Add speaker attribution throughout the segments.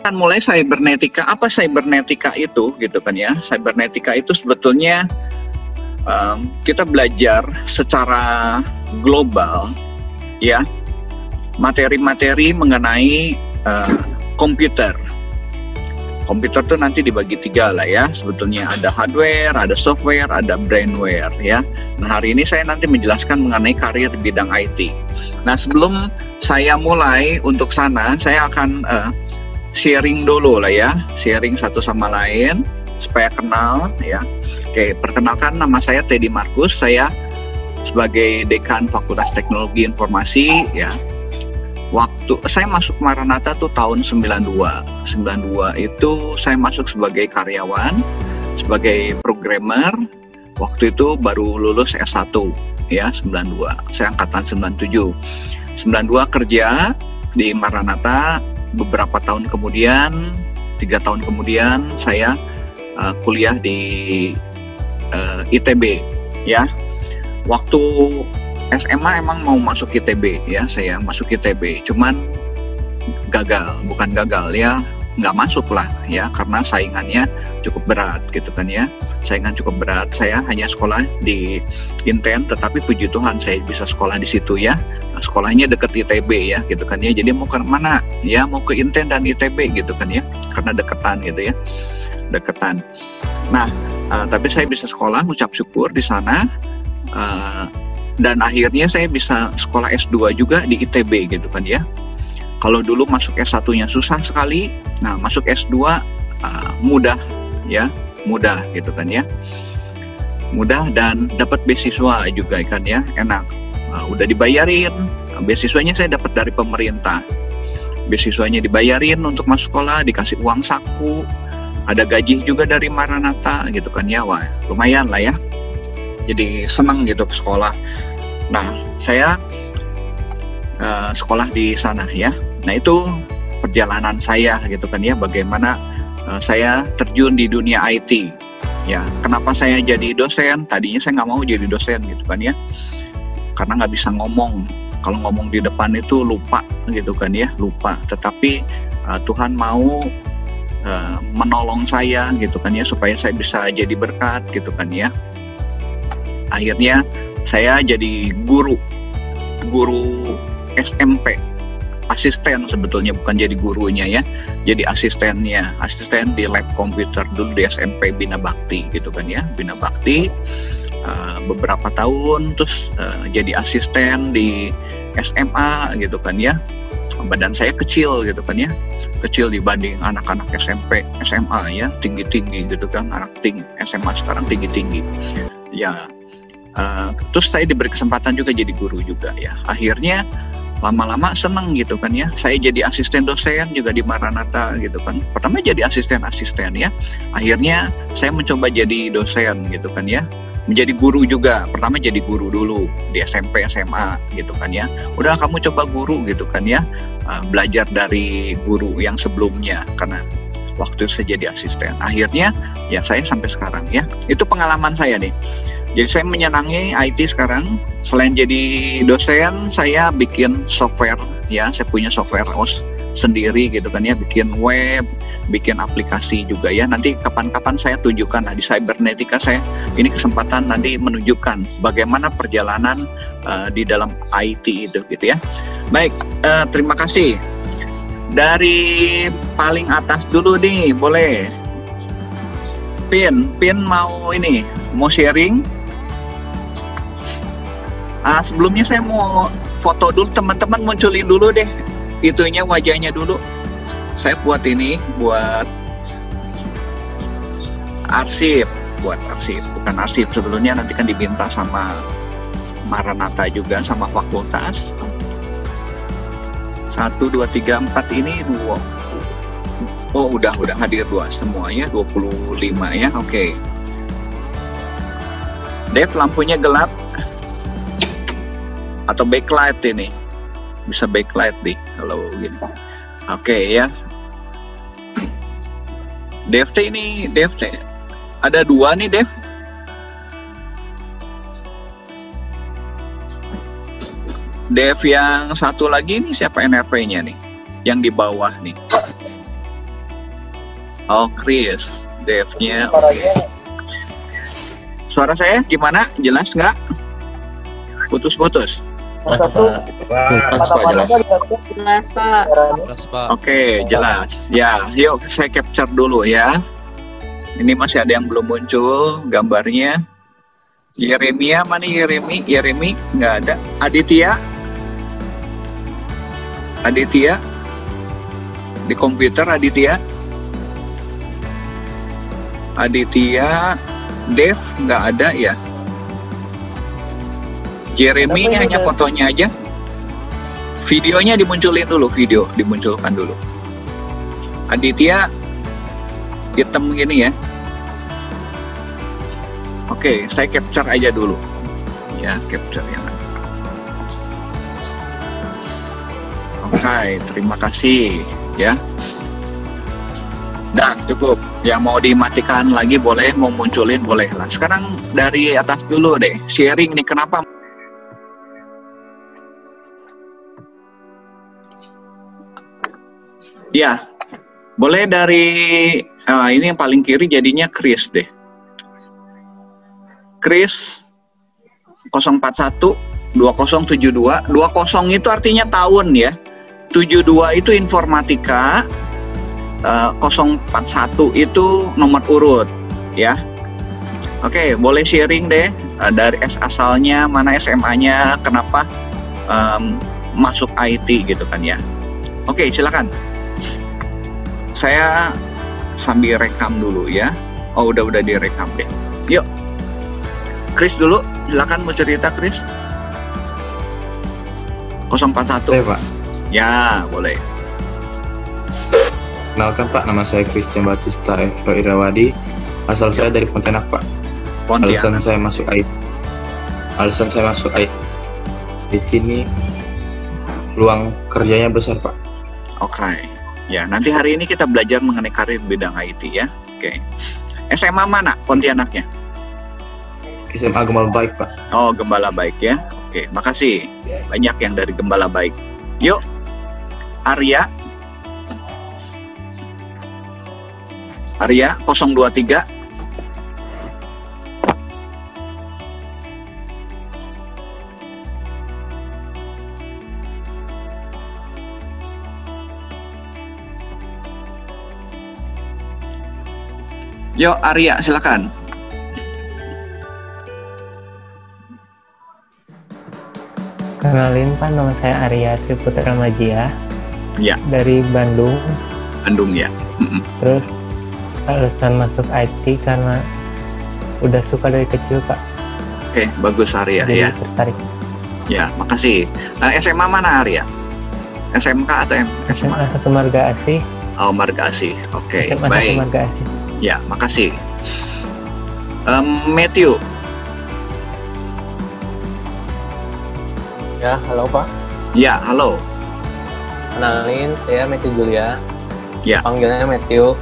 Speaker 1: Kan mulai cybernetika. Apa cybernetika itu gitu kan ya? Cybernetika itu sebetulnya kita belajar secara global ya, materi-materi mengenai komputer. Komputer tuh nanti dibagi 3 lah ya, sebetulnya ada hardware, ada software, ada brainware ya. Nah, hari ini saya nanti menjelaskan mengenai karir di bidang IT. Nah, sebelum saya mulai untuk sana, saya akan sharing dulu lah ya, sharing satu sama lain supaya kenal ya. Oke, perkenalkan, nama saya Teddy Markus, saya sebagai Dekan Fakultas Teknologi Informasi ya. Waktu saya masuk Maranatha tuh tahun 92 itu saya masuk sebagai karyawan, sebagai programmer. Waktu itu baru lulus S1 ya, 92. Saya angkatan 97. 92 kerja di Maranatha. Beberapa tahun kemudian, 3 tahun kemudian saya kuliah di ITB ya. Waktu SMA emang mau masuk ITB ya, saya masuk ITB, cuman bukan gagal ya, nggak masuk lah ya, karena saingannya cukup berat gitu kan ya, saingan cukup berat. Saya hanya sekolah di Inten, tetapi puji Tuhan saya bisa sekolah di situ ya. Nah, sekolahnya deket ITB ya gitu kan ya, jadi mau ke mana ya, mau ke Inten dan ITB gitu kan ya, karena deketan gitu ya, deketan. Nah, tapi saya bisa sekolah, ucap syukur di sana. Dan akhirnya saya bisa sekolah S2 juga di ITB gitu kan ya. Kalau dulu masuk S1-nya susah sekali, nah masuk S2 mudah ya, mudah gitu kan ya. Mudah dan dapat beasiswa juga kan ya, enak. Udah dibayarin, beasiswanya saya dapat dari pemerintah. Beasiswanya dibayarin untuk masuk sekolah, dikasih uang saku, ada gaji juga dari Maranatha gitu kan ya. Wah, lumayan lah ya. Jadi senang gitu ke sekolah. Nah, saya sekolah di sana ya. Nah, itu perjalanan saya gitu kan ya, bagaimana saya terjun di dunia IT ya. Kenapa saya jadi dosen? Tadinya saya nggak mau jadi dosen gitu kan ya, karena nggak bisa ngomong. Kalau ngomong di depan itu lupa gitu kan ya, lupa. Tetapi Tuhan mau menolong saya gitu kan ya, supaya saya bisa jadi berkat gitu kan ya. Akhirnya saya jadi guru SMP, asisten sebetulnya, bukan jadi gurunya ya, jadi asistennya, asisten di lab komputer dulu di SMP Bina Bakti gitu kan ya, Bina Bakti beberapa tahun, terus jadi asisten di SMA gitu kan ya. Badan saya kecil gitu kan ya, kecil dibanding anak-anak SMP, SMA ya, tinggi-tinggi gitu kan, anak SMA sekarang tinggi-tinggi ya. Terus saya diberi kesempatan juga jadi guru juga ya. Akhirnya lama-lama seneng gitu kan ya. Saya jadi asisten dosen juga di Maranatha gitu kan. Pertama jadi asisten ya. Akhirnya saya mencoba jadi dosen gitu kan ya. Menjadi guru juga. Pertama jadi guru dulu di SMP, SMA gitu kan ya. Udah, kamu coba guru gitu kan ya. Belajar dari guru yang sebelumnya karena waktu saya jadi asisten. Akhirnya ya saya sampai sekarang ya. Itu pengalaman saya nih. Jadi saya menyenangi IT sekarang. Selain jadi dosen, saya bikin software ya. Saya punya software OS sendiri gitu kan ya, bikin web, bikin aplikasi juga ya. Nanti kapan-kapan saya tunjukkan di Cybernetika saya ini kesempatan nanti menunjukkan bagaimana perjalanan di dalam IT itu gitu ya. Baik, terima kasih. Dari paling atas dulu nih, boleh. Pin mau sharing. Sebelumnya saya mau foto dulu, teman-teman munculin dulu deh itunya, wajahnya dulu. Saya buat ini, buat arsip, bukan arsip sebelumnya, nanti kan diminta sama Maranatha juga, sama fakultas. 1, 2, 3, 4 ini 2. Oh, udah hadir 2 semuanya, 25 ya, oke. Dev, lampunya gelap atau backlight ini, bisa backlight deh kalau gini. Oke ya. Dev ada 2 nih Dev. Dev yang satu lagi nih siapa NRP-nya nih? Yang di bawah nih. Oh, Chris. Dev-nya. Oke. Suara saya gimana? Jelas nggak? Putus-putus.
Speaker 2: Jelas, Pak. Jelas, Pak.
Speaker 3: Jelas, Pak.
Speaker 1: Oke, jelas. Ya, yuk saya capture dulu ya. Ini masih ada yang belum muncul gambarnya. Yeremia, mana Yeremi? Yeremi nggak ada. Aditya di komputer. Aditya, Dev nggak ada ya. Jeremy ini hanya fotonya aja. Videonya dimunculkan dulu. Aditya hitam gini ya. Oke, saya capture aja dulu. Ya, capture yang ada. Oke, terima kasih ya. Dah, cukup. Yang mau dimatikan lagi boleh, mau munculin boleh lah. Sekarang dari atas dulu deh. Sharing nih, kenapa? Ya, boleh dari ini yang paling kiri jadinya Chris deh. Chris 041 2072. 20 itu artinya tahun ya. 72 itu informatika. 041 itu nomor urut ya. Oke, boleh sharing deh dari asalnya, mana SMA-nya, kenapa masuk IT gitu kan ya. Oke, silakan. Saya sambil rekam dulu ya. Oh, udah direkam deh. Yuk. Chris dulu, silakan mau cerita Chris. 041.
Speaker 4: Saya, Pak.
Speaker 1: Ya, boleh.
Speaker 4: Kenalkan Pak, nama saya Christian Batista Efro Irawadi. Asal saya dari Pontianak, Pak. Alasan saya masuk IT ini peluang kerjanya besar, Pak.
Speaker 1: Oke. Ya, nanti hari ini kita belajar mengenai karir bidang IT ya. Oke. SMA mana Pontianaknya?
Speaker 4: SMA Gembala Baik, Pak.
Speaker 1: Oh, Gembala Baik ya. Oke, makasih. Banyak yang dari Gembala Baik. Yuk. Arya 023. Yo, Arya, silakan.
Speaker 5: Kenalin Pak, nama saya Arya Triputra Majia.
Speaker 1: Ya.
Speaker 5: Dari Bandung.
Speaker 1: Bandung ya.
Speaker 5: Terus alasan masuk IT karena udah suka dari kecil, Pak.
Speaker 1: Oke, bagus Arya.
Speaker 5: Jadi
Speaker 1: ya.
Speaker 5: tertarik.
Speaker 1: Ya, makasih. SMA mana Arya? SMK atau SMA?
Speaker 5: SMA Marga Asih.
Speaker 1: Oh, Marga Asih. Oke,
Speaker 5: SMA
Speaker 1: baik.
Speaker 5: Marga Asih.
Speaker 1: Ya, makasih. Matthew.
Speaker 6: Ya, halo Pak.
Speaker 1: Ya, halo.
Speaker 6: Kenalin, saya Matthew Julia.
Speaker 1: Ya.
Speaker 6: Panggilnya Matthew.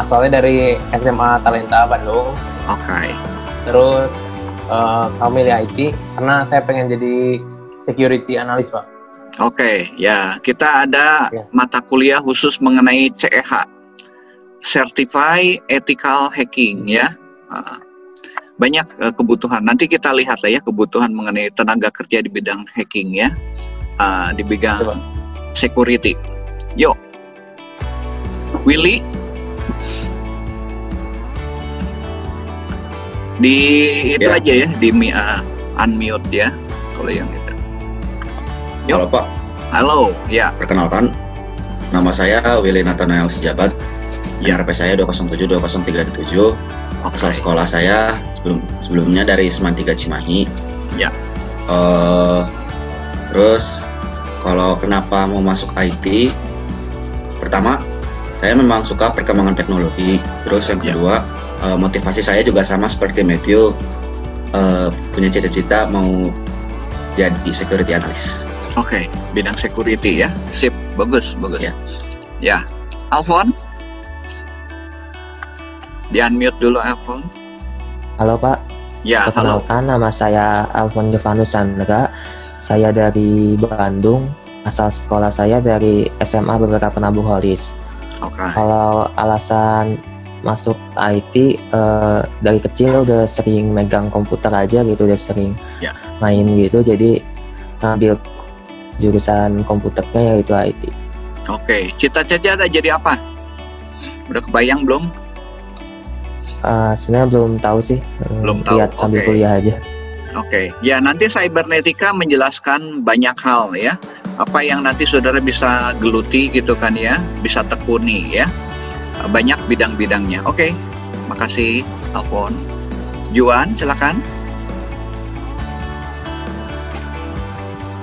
Speaker 6: Asalnya dari SMA Talenta Bandung.
Speaker 1: Oke.
Speaker 6: Terus kami milih IT karena saya pengen jadi security analyst, Pak.
Speaker 1: Oke, ya kita ada mata kuliah khusus mengenai CEH, Certified Ethical Hacking ya. Banyak kebutuhan. Nanti kita lihat lah ya kebutuhan mengenai tenaga kerja di bidang hacking ya, di bidang security. Yuk, Willy. Di itu aja ya, di unmute ya kalau yang itu. Yuk.
Speaker 2: Halo Pak.
Speaker 1: Halo, ya.
Speaker 2: Perkenalkan, nama saya Willy Nathanael Sejabat. RP saya 2072037. Asal sekolah saya sebelumnya dari Semantika Cimahi.
Speaker 1: Ya.
Speaker 2: Terus kalau kenapa mau masuk IT? Pertama, saya memang suka perkembangan teknologi. Terus yang kedua, motivasi saya juga sama seperti Matthew, punya cita-cita mau jadi security analyst.
Speaker 1: Oke, bidang security ya, sip, bagus. Ya, Alfon, di unmute dulu Alfon.
Speaker 7: Halo Pak.
Speaker 1: Ya,
Speaker 7: perkenalkan nama saya Alfon Devanus Chandra. Saya dari Bandung. Asal sekolah saya dari SMA Beberapa Penabuh Holis.
Speaker 1: Oke.
Speaker 7: Kalau alasan masuk IT, dari kecil udah sering megang komputer aja gitu, udah sering main gitu, jadi ngambil jurusan komputernya yaitu IT.
Speaker 1: Oke, cita-cita ada jadi apa? Udah kebayang belum?
Speaker 7: Sebenarnya belum tahu sih,
Speaker 1: Belum tahu.
Speaker 7: lihat sambil kuliah aja.
Speaker 1: Oke, ya nanti Cybernetika menjelaskan banyak hal ya. Apa yang nanti saudara bisa geluti gitu kan ya, bisa tekuni ya. Banyak bidang-bidangnya. Oke, makasih Alfon. Juan, silakan.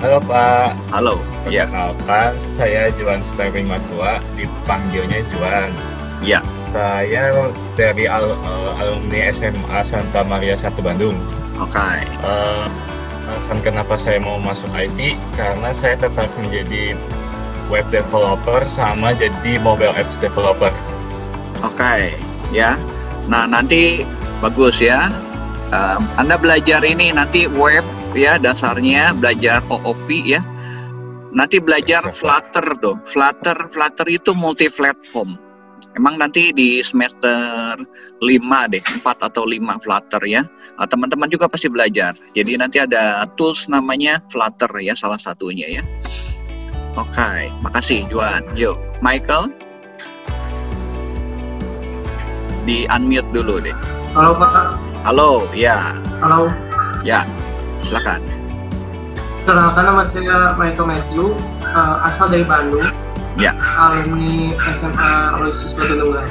Speaker 3: Halo Pak.
Speaker 1: Halo. Ya.
Speaker 3: Perkenalkan, saya Juan Sterling Matua, dipanggilnya Juan.
Speaker 1: Ya.
Speaker 3: Saya dari alumni SMA Santa Maria 1 Bandung.
Speaker 1: Oke.
Speaker 3: Alasan kenapa saya mau masuk IT, karena saya tertarik menjadi web developer sama jadi mobile apps developer.
Speaker 1: Oke, ya. Nah, nanti bagus ya. Anda belajar ini nanti web ya, dasarnya belajar OOP ya. Nanti belajar Flutter tuh. Flutter itu multi platform. Emang nanti di semester 5 deh, 4 atau 5 Flutter ya. Teman-teman juga pasti belajar. Jadi nanti ada tools namanya Flutter ya, salah satunya ya. Oke, makasih Juan. Yuk, Michael. Di unmute dulu deh.
Speaker 8: Halo Pak.
Speaker 1: Halo, ya.
Speaker 8: Halo.
Speaker 1: Ya, silakan.
Speaker 8: Perkenalkan, nama saya Michael Matthew, asal dari Bandung.
Speaker 1: Ya.
Speaker 8: Alumni SMA Aloysius Batu Tunggal.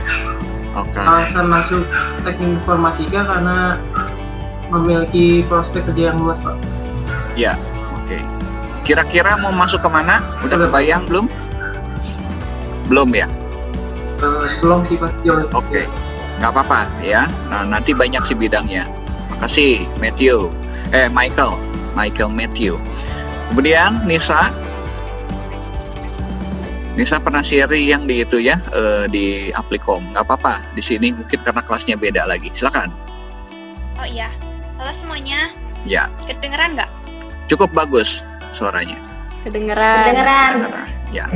Speaker 1: Oke.
Speaker 8: Alasan masuk teknik informatika karena memiliki prospek kerja yang luas, Pak.
Speaker 1: Ya, oke. Kira-kira mau masuk kemana? Udah kebayang belum? Belum ya?
Speaker 8: Belum sih Pak.
Speaker 1: Oke. Nggak apa-apa ya. Nah, nanti banyak sih bidangnya. Makasih Michael Matthew. Kemudian Nisa pernah sharing yang di itu ya, di Applikom. Nggak apa-apa. Di sini mungkin karena kelasnya beda lagi. Silakan.
Speaker 9: Oh iya. Halo semuanya.
Speaker 1: Ya.
Speaker 9: Kedengeran nggak?
Speaker 1: Cukup bagus suaranya.
Speaker 9: Kedengeran.
Speaker 1: Ya.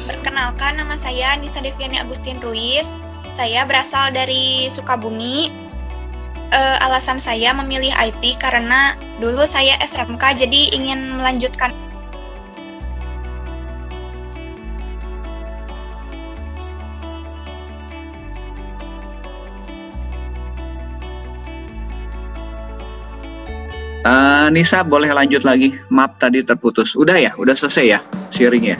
Speaker 9: Perkenalkan, nama saya Nisa Deviani Agustin Ruiz. Saya berasal dari Sukabumi. Alasan saya memilih IT karena dulu saya SMK, jadi ingin melanjutkan.
Speaker 1: Nisa boleh lanjut lagi. Maaf tadi terputus. Udah ya? Udah selesai ya sharingnya?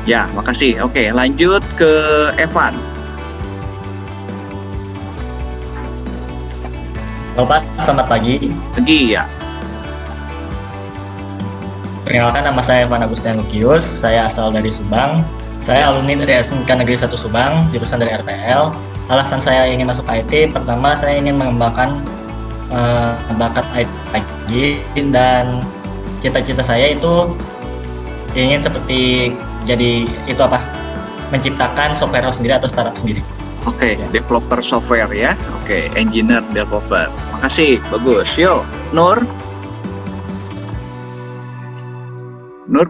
Speaker 1: Ya, makasih. Oke, lanjut ke Evan.
Speaker 10: Halo Pak, selamat pagi.
Speaker 1: Pagi ya.
Speaker 10: Perkenalkan, nama saya Evan Agustian Lukius. Saya asal dari Subang. Saya alumni dari SMK Negeri 1 Subang, jurusan dari RPL. Alasan saya ingin masuk IT, pertama saya ingin mengembangkan bakat IT lagi, dan cita-cita saya itu ingin seperti menciptakan software house sendiri atau startup sendiri.
Speaker 1: Oke, developer software ya. Oke, engineer developer. Makasih, bagus. Yo, Nur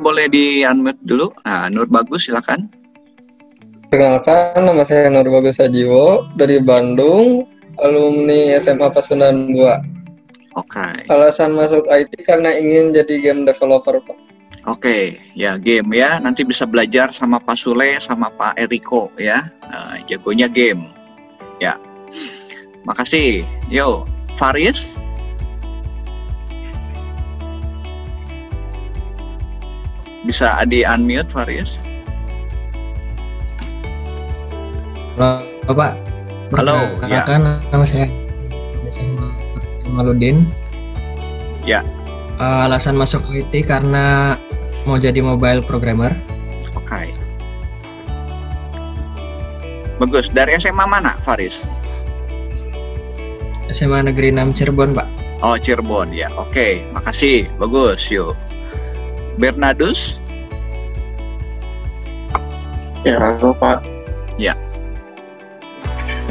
Speaker 1: boleh di unmute dulu. Nah, Nur Bagus, silakan.
Speaker 11: Perkenalkan, nama saya Nur Bagus Sajiwo dari Bandung, alumni SMA Pasundan 2.
Speaker 1: Oke.
Speaker 11: Alasan masuk IT karena ingin jadi game developer, Pak.
Speaker 1: Oke, ya game ya. Nanti bisa belajar sama Pak Sule sama Pak Eriko ya. Jagonya game. Ya. Makasih. Yo, Faris. Bisa di unmute Faris.
Speaker 12: Halo Pak.
Speaker 1: Halo. Ya.
Speaker 12: Nama saya Maludin.
Speaker 1: Ya.
Speaker 12: Alasan masuk IT karena mau jadi mobile programmer.
Speaker 1: Oke. Bagus. Dari SMA mana, Faris?
Speaker 12: SMA Negeri 6 Cirebon, Pak.
Speaker 1: Oh, Cirebon ya. Oke, makasih. Bagus. Yuk. Bernardus.
Speaker 13: Ya, halo Pak.
Speaker 1: Ya.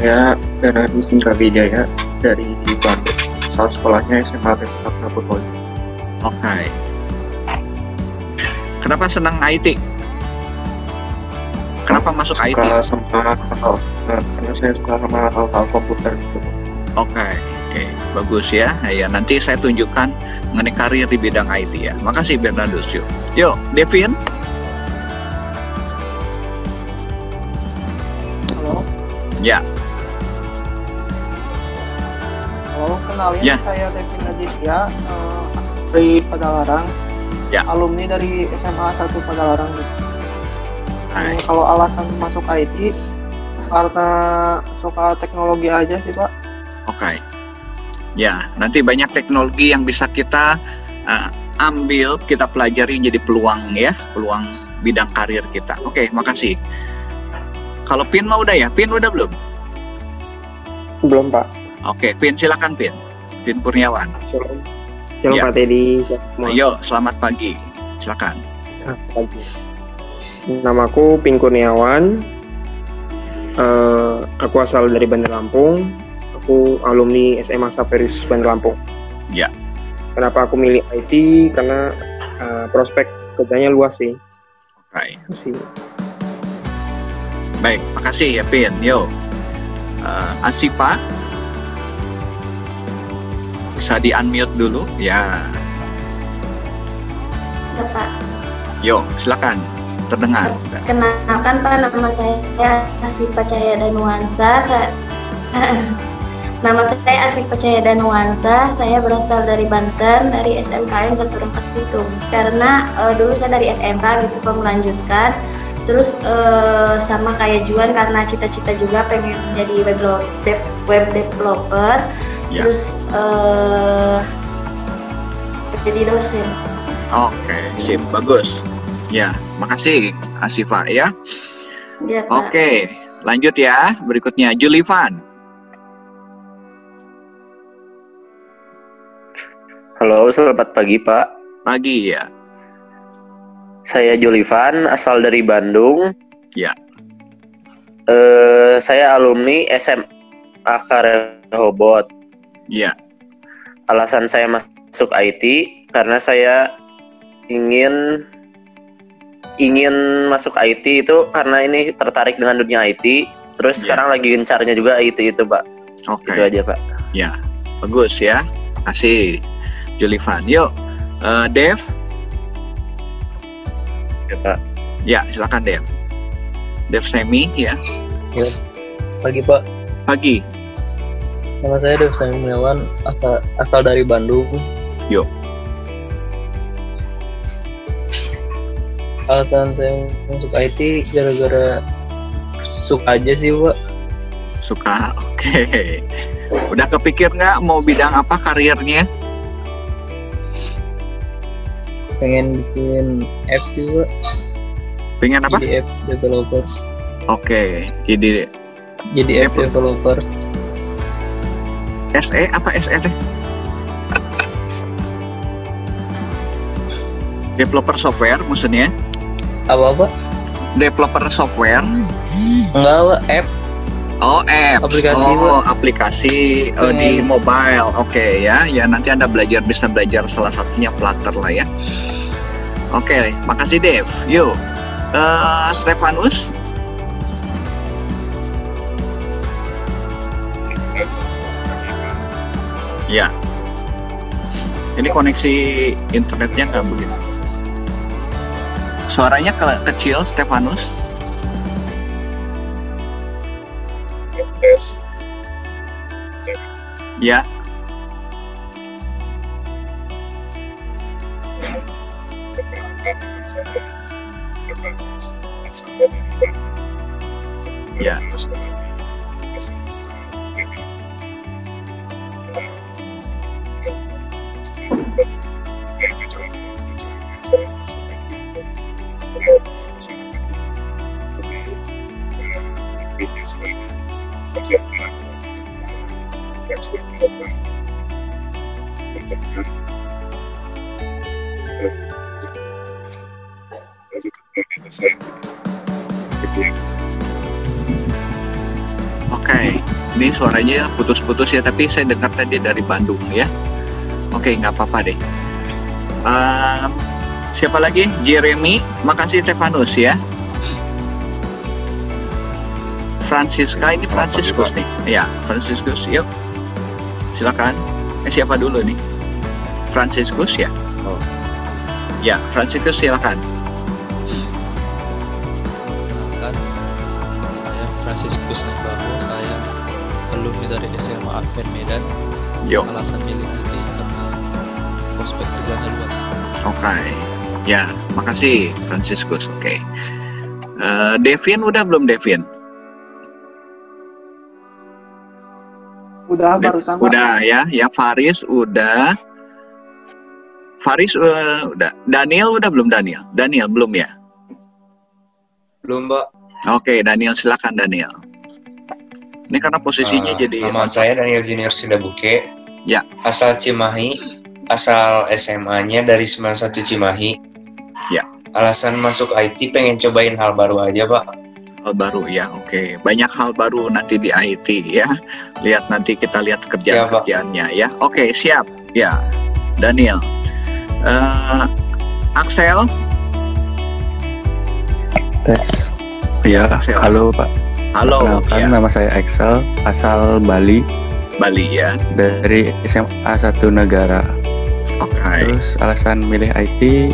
Speaker 13: Saya Bernardus Indrawijaya dari Bandung. Asal sekolahnya SMA Tabur Poli.
Speaker 1: Oke. Kenapa senang IT? Kenapa masuk IT?
Speaker 13: Sama karena saya suka sama hal-hal komputer gitu.
Speaker 1: Oke, bagus ya. Ya, nanti saya tunjukkan mengenai karir di bidang IT ya. Makasih Bernardus. Yuk, Devin.
Speaker 14: Halo.
Speaker 1: Ya.
Speaker 14: Halo, kenalin
Speaker 1: Ya.
Speaker 14: saya Devin Aditya dari Padalarang.
Speaker 1: Ya.
Speaker 14: Alumni dari SMA 1 Padalarang. Kalau alasan masuk IT karena suka teknologi aja sih, Pak.
Speaker 1: Oke. Ya, nanti banyak teknologi yang bisa kita ambil, kita pelajari jadi peluang ya, peluang bidang karir kita. Oke, makasih. Kalau Pin mah udah ya? Pin udah belum?
Speaker 15: Belum, Pak.
Speaker 1: Oke, Pin silakan Pin. Pin Kurniawan.
Speaker 15: Shalom
Speaker 1: Ya.
Speaker 15: Pak Teddy.
Speaker 1: Ayo, selamat pagi. Silakan.
Speaker 15: Selamat pagi. Namaku Pin Kurniawan. Aku asal dari Bandar Lampung. Aku alumni SMA Saperus Bandar Lampung.
Speaker 1: Ya.
Speaker 15: Kenapa aku milih IT? Karena prospek kerjanya luas sih.
Speaker 1: Oke. Baik, makasih ya Pin. Yo, Asipa, bisa di unmute dulu ya.
Speaker 16: Bapak,
Speaker 1: Yo, silakan. Terdengar.
Speaker 16: kenalkan Pak, nama saya Asipa Cahaya Danuansa. Nama saya Asipa Cahaya Danuansa. Saya berasal dari Banten, dari SMKN 1 Rangkas Bitung. Karena dulu saya dari SMK gitu, melanjutkan. Terus sama kayak Juan, karena cita-cita juga pengen jadi web developer.
Speaker 1: Ya.
Speaker 16: Terus jadi dosen.
Speaker 1: Oke, sip, bagus. Ya, makasih Asifa ya.
Speaker 16: Ya, Pak.
Speaker 1: Oke, lanjut ya. Berikutnya Julivan.
Speaker 17: Halo, selamat pagi Pak.
Speaker 1: Pagi ya.
Speaker 17: Saya Julivan, asal dari Bandung.
Speaker 1: Ya.
Speaker 17: Saya alumni SMA Rehoboth.
Speaker 1: Ya.
Speaker 17: Alasan saya masuk IT karena saya ingin masuk IT itu karena ini tertarik dengan dunia IT. Terus sekarang lagi gencarnya juga IT itu, Pak.
Speaker 1: Oke.
Speaker 17: Itu aja, Pak.
Speaker 1: Ya, bagus ya. Kasih Julivan. Yuk, Dev.
Speaker 17: Ya, Pak.
Speaker 1: Ya, silakan Dev. Dev Semi ya.
Speaker 18: Ya. Pagi Pak.
Speaker 1: Pagi.
Speaker 18: Nama saya Dev Semi Gunawan, asal dari Bandung.
Speaker 1: Yuk.
Speaker 18: Alasan saya masuk IT gara-gara suka aja sih, Pak.
Speaker 1: Suka, oke. Udah kepikir nggak mau bidang apa karirnya?
Speaker 18: Pengen bikin app sih, Pak.
Speaker 1: Pengen apa?
Speaker 18: Jadi app developer.
Speaker 1: Oke, jadi
Speaker 18: app developer.
Speaker 1: SE apa SE teh? Developer software maksudnya?
Speaker 18: Apa?
Speaker 1: Developer software?
Speaker 18: Enggak, Pak, app.
Speaker 1: Oh, apps.
Speaker 18: Aplikasi,
Speaker 1: aplikasi di mobile. Oke ya. Ya nanti Anda bisa belajar salah satunya Flutter lah ya. Oke, makasih Dev. Yuk, Stefanus. Ya. Ini koneksi internetnya nggak begitu. Suaranya kecil, Stefanus. Ya. Ya. Oke, ini suaranya putus-putus ya, tapi saya dengar tadi dari Bandung ya. Oke, nggak apa-apa deh. Siapa lagi? Jeremy, makasih Stefanus ya. Francisca, ini Franciscus nih. Ya, Franciscus, yuk. Silakan. Siapa dulu nih? Franciscus ya?
Speaker 19: Oh.
Speaker 1: Ya, Franciscus silakan.
Speaker 19: Saya Franciscus Nabaho, saya alumni dari SMA Advent Medan.
Speaker 1: Yuk.
Speaker 19: Alasan milih IT karena prospek kerjanya luas.
Speaker 1: Oke. Ya, makasih Franciscus. Oke. Devin udah belum Devin?
Speaker 14: Udah barusan.
Speaker 1: Udah ya, Faris udah. Faris udah. Daniel udah belum Daniel? Daniel belum ya?
Speaker 20: Belum, Mbak.
Speaker 1: Oke, Daniel silakan Daniel. Ini karena posisinya jadi.
Speaker 20: Nama saya Daniel Junior Sidabuke.
Speaker 1: Ya.
Speaker 20: Asal Cimahi, asal SMA-nya dari 91 Cimahi.
Speaker 1: Ya.
Speaker 20: Alasan masuk IT pengen cobain hal baru aja, Pak.
Speaker 1: Hal baru ya, oke. Banyak hal baru nanti di IT ya. Nanti kita lihat kerjaan-kerjaannya ya. Oke, siap. Ya, Daniel. Axel.
Speaker 21: Tes.
Speaker 1: Ya, Axel.
Speaker 21: Halo Pak.
Speaker 1: Halo.
Speaker 21: Perkenalkan, nama saya Axel, asal Bali.
Speaker 1: Bali ya.
Speaker 21: Dari SMA 1 Negara.
Speaker 1: Oke.
Speaker 21: Terus alasan milih IT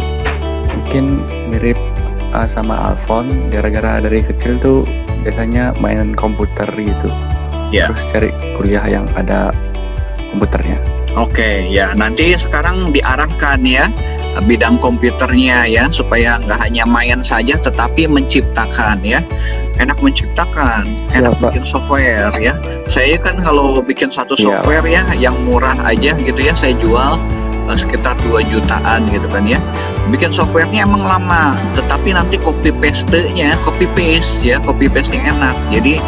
Speaker 21: mungkin mirip sama Alfon, gara-gara dari kecil tuh biasanya main komputer gitu.
Speaker 1: Ya.
Speaker 21: Terus cari kuliah yang ada komputernya.
Speaker 1: Oke, ya nanti sekarang diarahkan ya bidang komputernya ya, supaya nggak hanya main saja tetapi menciptakan ya. Enak menciptakan, enak bikin software ya. Saya kan kalau bikin satu software ya yang murah aja gitu ya, saya jual sekitar 2 jutaan gitu kan ya. Bikin softwarenya emang lama, tetapi nanti copy paste ya, copy paste nya enak. Jadi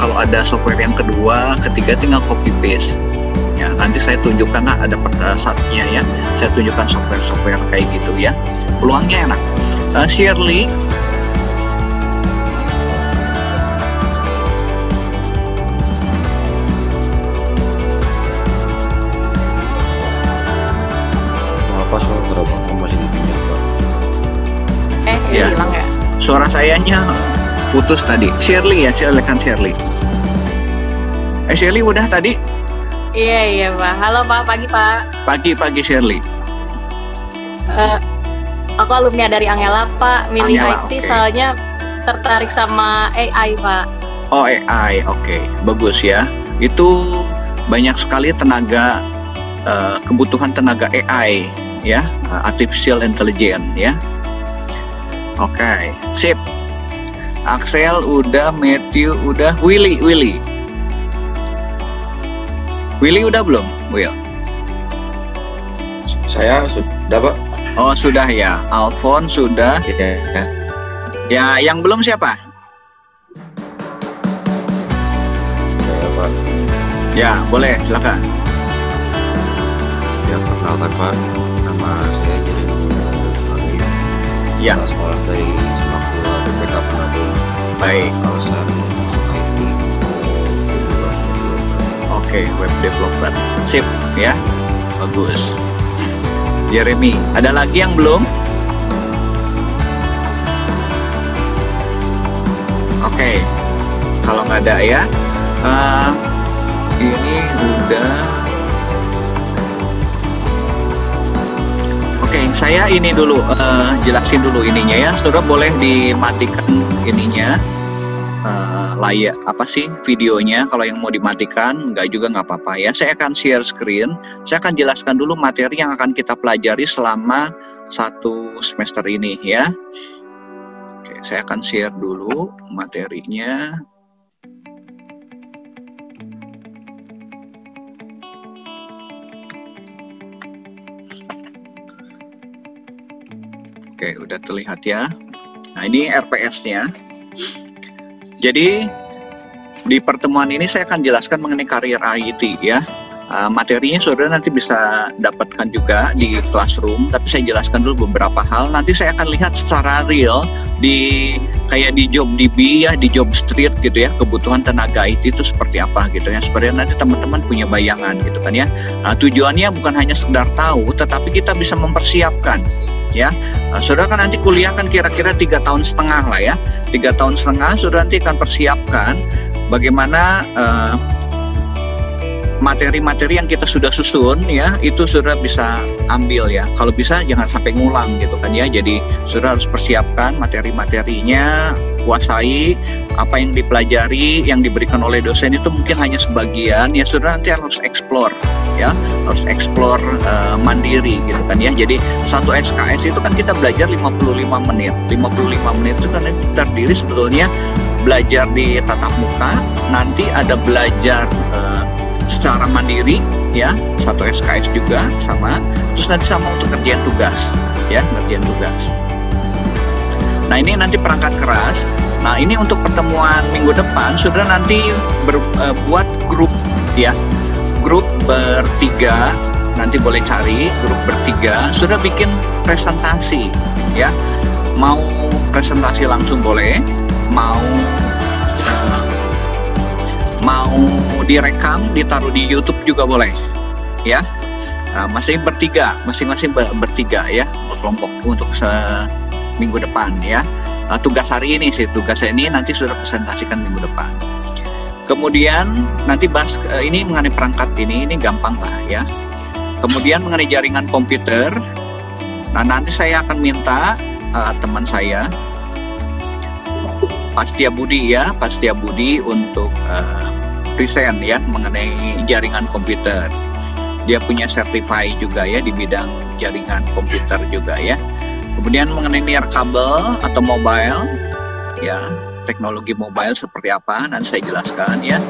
Speaker 1: kalau ada software yang kedua, ketiga tinggal copy paste. Ya, nanti saya tunjukkan lah, ada saatnya ya. Saya tunjukkan software kayak gitu ya. Peluangnya enak. Shirley. Ya. Hilang ya? Suara sayanya putus tadi. Shirley ya, silakan Shirley. Shirley udah tadi?
Speaker 22: Iya Pak. Halo Pak, pagi Pak.
Speaker 1: Pagi Shirley.
Speaker 22: Aku alumni dari Angela Pak. Milih
Speaker 1: Angela,
Speaker 22: IT soalnya tertarik sama AI Pak.
Speaker 1: Oh AI, oke. Bagus ya. Itu banyak sekali kebutuhan tenaga AI ya, artificial intelligence ya. Oke, sip. Axel udah, Matthew udah, Willy udah belum, Will?
Speaker 2: Saya sudah, Pak.
Speaker 1: Oh, sudah ya. Alfon sudah.
Speaker 2: Ya.
Speaker 1: Ya, yang belum siapa?
Speaker 2: Saya, Pak.
Speaker 1: Ya, boleh, silakan.
Speaker 2: Ya, perkenalkan Pak. Nama saya Jeremy.
Speaker 1: Ya.
Speaker 2: Sekolah dari Semakua BPK Manado.
Speaker 1: Baik.
Speaker 2: Alasan masuk IT.
Speaker 1: Oke, web developer. Sip, ya. Bagus. Jeremy, ada lagi yang belum? Oke. Kalau nggak ada ya. Ini udah. Oke, saya ini dulu jelasin dulu ininya ya. Saudara boleh dimatikan ininya, layar videonya. Kalau yang mau dimatikan, nggak juga nggak apa-apa ya. Saya akan share screen. Saya akan jelaskan dulu materi yang akan kita pelajari selama 1 semester ini ya. Oke, saya akan share dulu materinya. Oke, udah terlihat ya. Nah, ini RPS-nya. Jadi, di pertemuan ini saya akan jelaskan mengenai karir IT ya. Materinya saudara nanti bisa dapatkan juga di classroom, tapi saya jelaskan dulu beberapa hal. Nanti saya akan lihat secara real kayak di JobDB ya, di JobStreet gitu ya, kebutuhan tenaga IT itu seperti apa gitu ya, supaya nanti teman-teman punya bayangan gitu kan ya. Tujuannya bukan hanya sekedar tahu, tetapi kita bisa mempersiapkan ya. Saudara kan nanti kuliah kan kira-kira 3,5 tahun lah ya, 3,5 tahun saudara nanti akan persiapkan bagaimana materi-materi yang kita sudah susun ya, itu saudara bisa ambil ya. Kalau bisa jangan sampai ngulang gitu kan ya. Jadi saudara harus persiapkan materi-materinya, kuasai apa yang dipelajari, yang diberikan oleh dosen itu mungkin hanya sebagian ya. Saudara nanti harus explore ya, harus explore mandiri gitu kan ya. Jadi satu SKS itu kan kita belajar 55 menit. 55 menit itu kan terdiri sebetulnya belajar di tatap muka, nanti ada belajar secara mandiri ya, satu SKS juga sama, terus nanti sama untuk kerjaan tugas ya, kerjaan tugas. Nah ini nanti perangkat keras. Nah ini untuk pertemuan minggu depan saudara nanti buat grup ya, grup bertiga, nanti boleh cari grup bertiga, saudara bikin presentasi ya, mau presentasi langsung boleh, mau direkam, ditaruh di YouTube juga boleh ya. Masing bertiga, masing-masing bertiga ya, berkelompok untuk minggu depan ya. Tugas hari ini sih, tugas ini nanti sudah presentasikan minggu depan. Kemudian nanti bahas ini mengenai perangkat ini gampang lah ya. Kemudian mengenai jaringan komputer, nah nanti saya akan minta teman saya Pak Setiabudi ya, Pak Setiabudi untuk present ya mengenai jaringan komputer. Dia punya certify juga ya di bidang jaringan komputer juga ya. Kemudian mengenai nirkabel atau mobile ya, teknologi mobile seperti apa nanti saya jelaskan ya.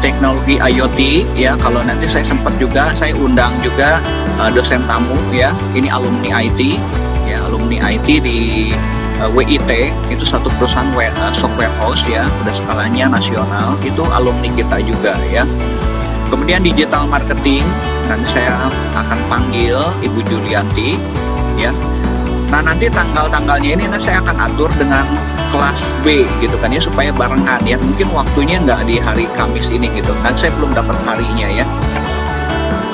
Speaker 1: Teknologi IoT ya, kalau nanti saya sempat juga saya undang juga dosen tamu ya. Ini alumni IT ya, alumni IT di WIT, itu satu perusahaan software house ya, udah skalanya nasional, itu alumni kita juga ya. Kemudian digital marketing, nanti saya akan panggil Ibu Julianti ya. Nah nanti tanggal-tanggalnya ini nanti saya akan atur dengan kelas B gitu kan ya, supaya barengan ya. Mungkin waktunya nggak di hari Kamis ini gitu, nanti saya belum dapat harinya ya.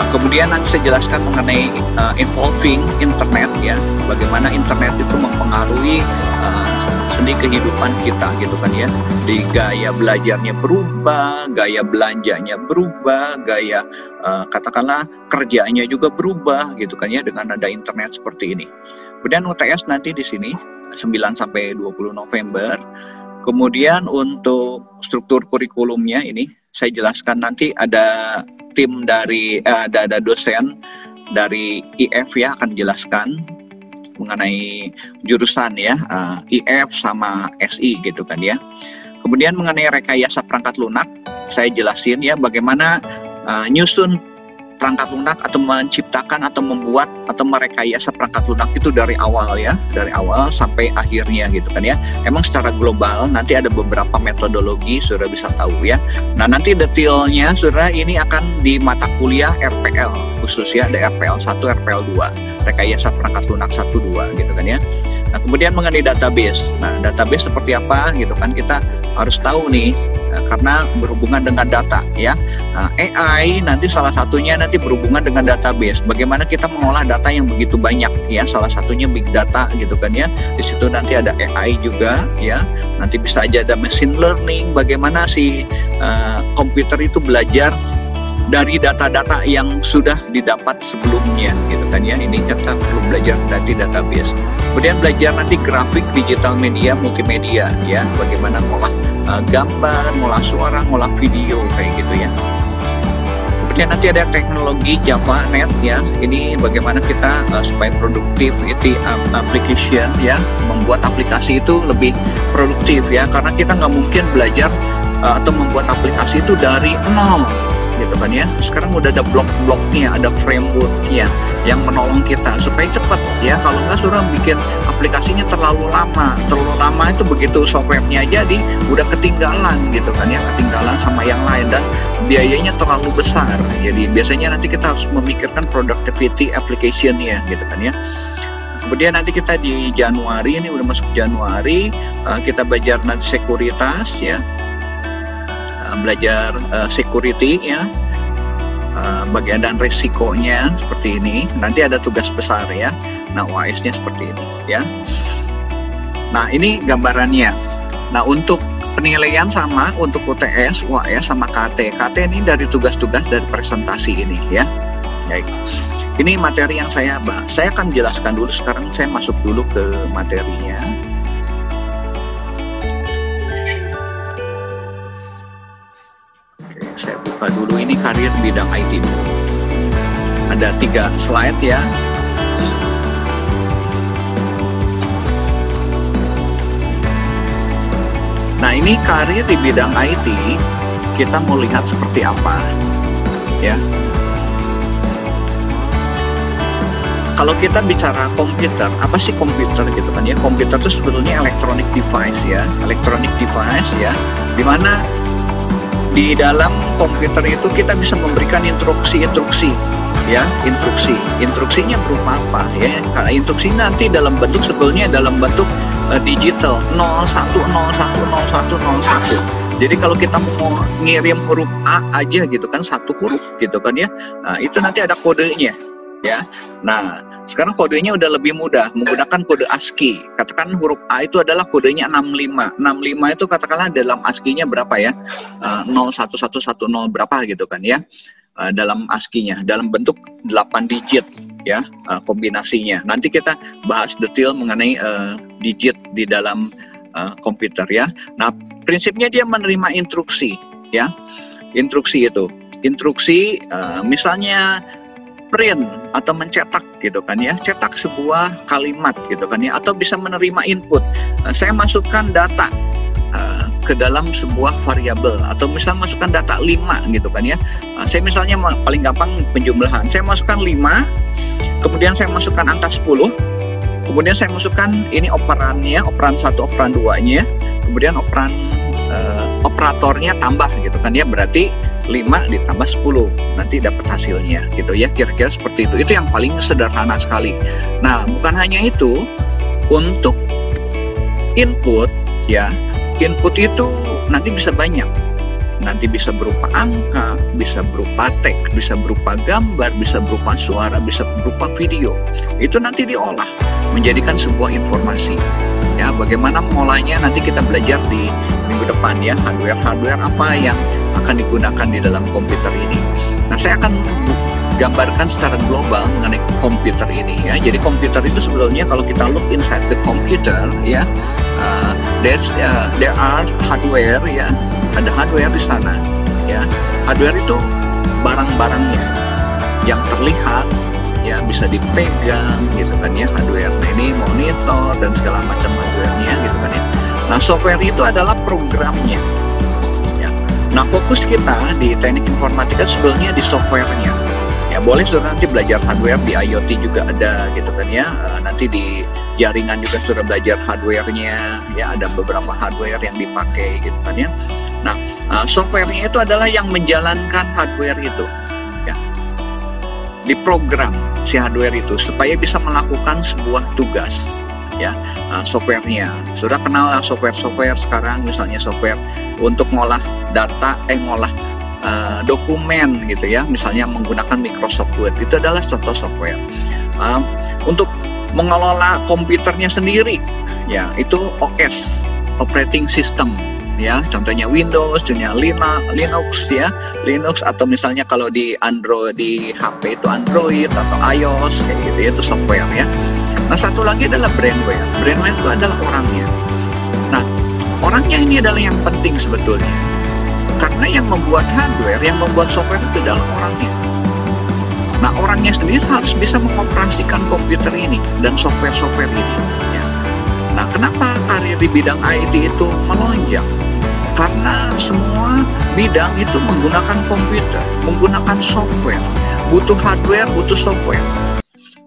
Speaker 1: Kemudian nanti saya jelaskan mengenai involving internet ya, bagaimana internet itu mempengaruhi seni kehidupan kita gitu kan ya. Di gaya belajarnya berubah, gaya belanjanya berubah, gaya katakanlah kerjanya juga berubah gitu kan ya dengan ada internet seperti ini. Kemudian UTS nanti di sini 9 sampai 20 November. Kemudian untuk struktur kurikulumnya ini saya jelaskan, nanti ada tim dari ada dosen dari IF ya akan jelaskan mengenai jurusan ya, IF sama SI gitu kan ya. Kemudian mengenai rekayasa perangkat lunak saya jelasin ya, bagaimana nyusun perangkat lunak atau menciptakan atau membuat atau merekayasa perangkat lunak itu dari awal ya, dari awal sampai akhirnya gitu kan ya. Emang secara global nanti ada beberapa metodologi saudara bisa tahu ya. Nah nanti detailnya saudara ini akan di mata kuliah RPL khusus ya, ada RPL 1, RPL 2, rekayasa perangkat lunak 1, 2 gitu kan ya. Nah kemudian mengenai database, nah database seperti apa gitu kan, kita harus tahu nih karena berhubungan dengan data ya. AI nanti salah satunya nanti berhubungan dengan database, bagaimana kita mengolah data yang begitu banyak ya, salah satunya big data gitu kan ya. Di situ nanti ada AI juga ya, nanti bisa aja ada machine learning, bagaimana si komputer itu belajar dari data-data yang sudah didapat sebelumnya gitu kan ya. Ini kita perlu belajar dari database. Kemudian belajar nanti grafik, digital media, multimedia ya, bagaimana ngolah gambar, ngolah suara, ngolah video kayak gitu ya. Kemudian nanti ada teknologi Java Net ya, ini bagaimana kita supaya productivity application ya, membuat aplikasi itu lebih produktif ya, karena kita nggak mungkin belajar atau membuat aplikasi itu dari nol gitu kan ya. Sekarang udah ada blok-bloknya, ada frameworknya yang menolong kita supaya cepat ya. Kalau nggak suruh bikin aplikasinya terlalu lama itu begitu softwarenya jadi udah ketinggalan gitu kan ya, ketinggalan sama yang lain dan biayanya terlalu besar. Jadi biasanya nanti kita harus memikirkan productivity application-nya gitu kan ya. Kemudian nanti kita di Januari, ini udah masuk Januari, kita belajar nanti sekuritas ya, belajar security ya, bagian dan resikonya seperti ini. Nanti ada tugas besar ya. Nah, UAS-nya seperti ini ya. Nah, ini gambarannya. Nah, untuk penilaian sama untuk UTS, UAS sama KT. KT ini dari tugas-tugas dari presentasi ini ya. Baik. Ini materi yang saya bahas. Saya akan jelaskan dulu, sekarang saya masuk dulu ke materinya. Oke, saya buka dulu ini karir bidang IT dulu. Ada 3 slide ya. Nah, ini karir di bidang IT, kita mau lihat seperti apa ya. Kalau kita bicara komputer, apa sih komputer gitu kan ya? Komputer itu sebetulnya electronic device ya, dimana di dalam komputer itu kita bisa memberikan instruksi ya, instruksinya berupa apa ya? Karena instruksi nanti dalam bentuk sebetulnya dalam bentuk digital 01010101. Jadi kalau kita mau ngirim huruf A aja gitu kan, satu huruf gitu kan ya, nah, itu nanti ada kodenya ya. Nah, sekarang kodenya udah lebih mudah menggunakan kode ASCII. Katakan huruf A itu adalah kodenya 65. 65 itu katakanlah dalam ASCII-nya berapa ya? 01110 berapa gitu kan ya? Dalam ASCII-nya dalam bentuk 8 digit ya, kombinasinya. Nanti kita bahas detail mengenai digit di dalam komputer ya. Nah, prinsipnya dia menerima instruksi ya. Instruksi itu. Instruksi misalnya print atau mencetak gitu kan ya, cetak sebuah kalimat gitu kan ya, atau bisa menerima input. Saya masukkan data ke dalam sebuah variabel, atau misal masukkan data 5 gitu kan ya. Saya misalnya paling gampang penjumlahan, saya masukkan 5, kemudian saya masukkan angka 10, kemudian saya masukkan ini operannya, operan 1, operan 2-nya, kemudian operan operatornya tambah gitu kan ya, berarti 5 ditambah 10 nanti dapat hasilnya gitu ya, kira-kira seperti itu. Itu yang paling sederhana sekali. Nah, bukan hanya itu, untuk input ya, input itu nanti bisa banyak, nanti bisa berupa angka, bisa berupa teks, bisa berupa gambar, bisa berupa suara, bisa berupa video. Itu nanti diolah menjadikan sebuah informasi ya. Bagaimana mengolahnya nanti kita belajar di minggu depan ya, hardware apa yang akan digunakan di dalam komputer ini. Nah, saya akan gambarkan secara global mengenai komputer ini ya. Jadi komputer itu sebetulnya kalau kita look inside the computer ya, there are hardware ya, ada hardware di sana ya. Hardware itu barang-barangnya yang terlihat ya, bisa dipegang gitu kan ya, hardware. Nah, ini monitor dan segala macam hardware-nya gitu kan ya. Nah, software itu adalah programnya. Nah, fokus kita di teknik informatika sebetulnya di softwarenya. Ya, boleh sudah nanti belajar hardware, di IoT juga ada gitu kan ya. Nanti di jaringan juga sudah belajar hardwarenya ya, ada beberapa hardware yang dipakai gitu kan ya. Nah, softwarenya itu adalah yang menjalankan hardware itu ya. Diprogram si hardware itu supaya bisa melakukan sebuah tugas ya. Softwarenya sudah kenal lah, software sekarang misalnya software untuk ngolah data, ngolah dokumen gitu ya, misalnya menggunakan Microsoft Word, itu adalah contoh software. Untuk mengelola komputernya sendiri ya, itu OS, operating system ya, contohnya Windows, contohnya Linux ya, Linux, atau misalnya kalau di Android, di HP itu Android atau iOS kayak gitu ya, itu software ya. Nah, satu lagi adalah brandware. Brandware itu adalah orangnya. Nah, orangnya ini adalah yang penting sebetulnya. Karena yang membuat hardware, yang membuat software itu adalah orangnya. Nah, orangnya sendiri harus bisa mengoperasikan komputer ini dan software-software ini. Ya. Nah, kenapa karir di bidang IT itu melonjak? Karena semua bidang itu menggunakan komputer, menggunakan software, butuh hardware, butuh software.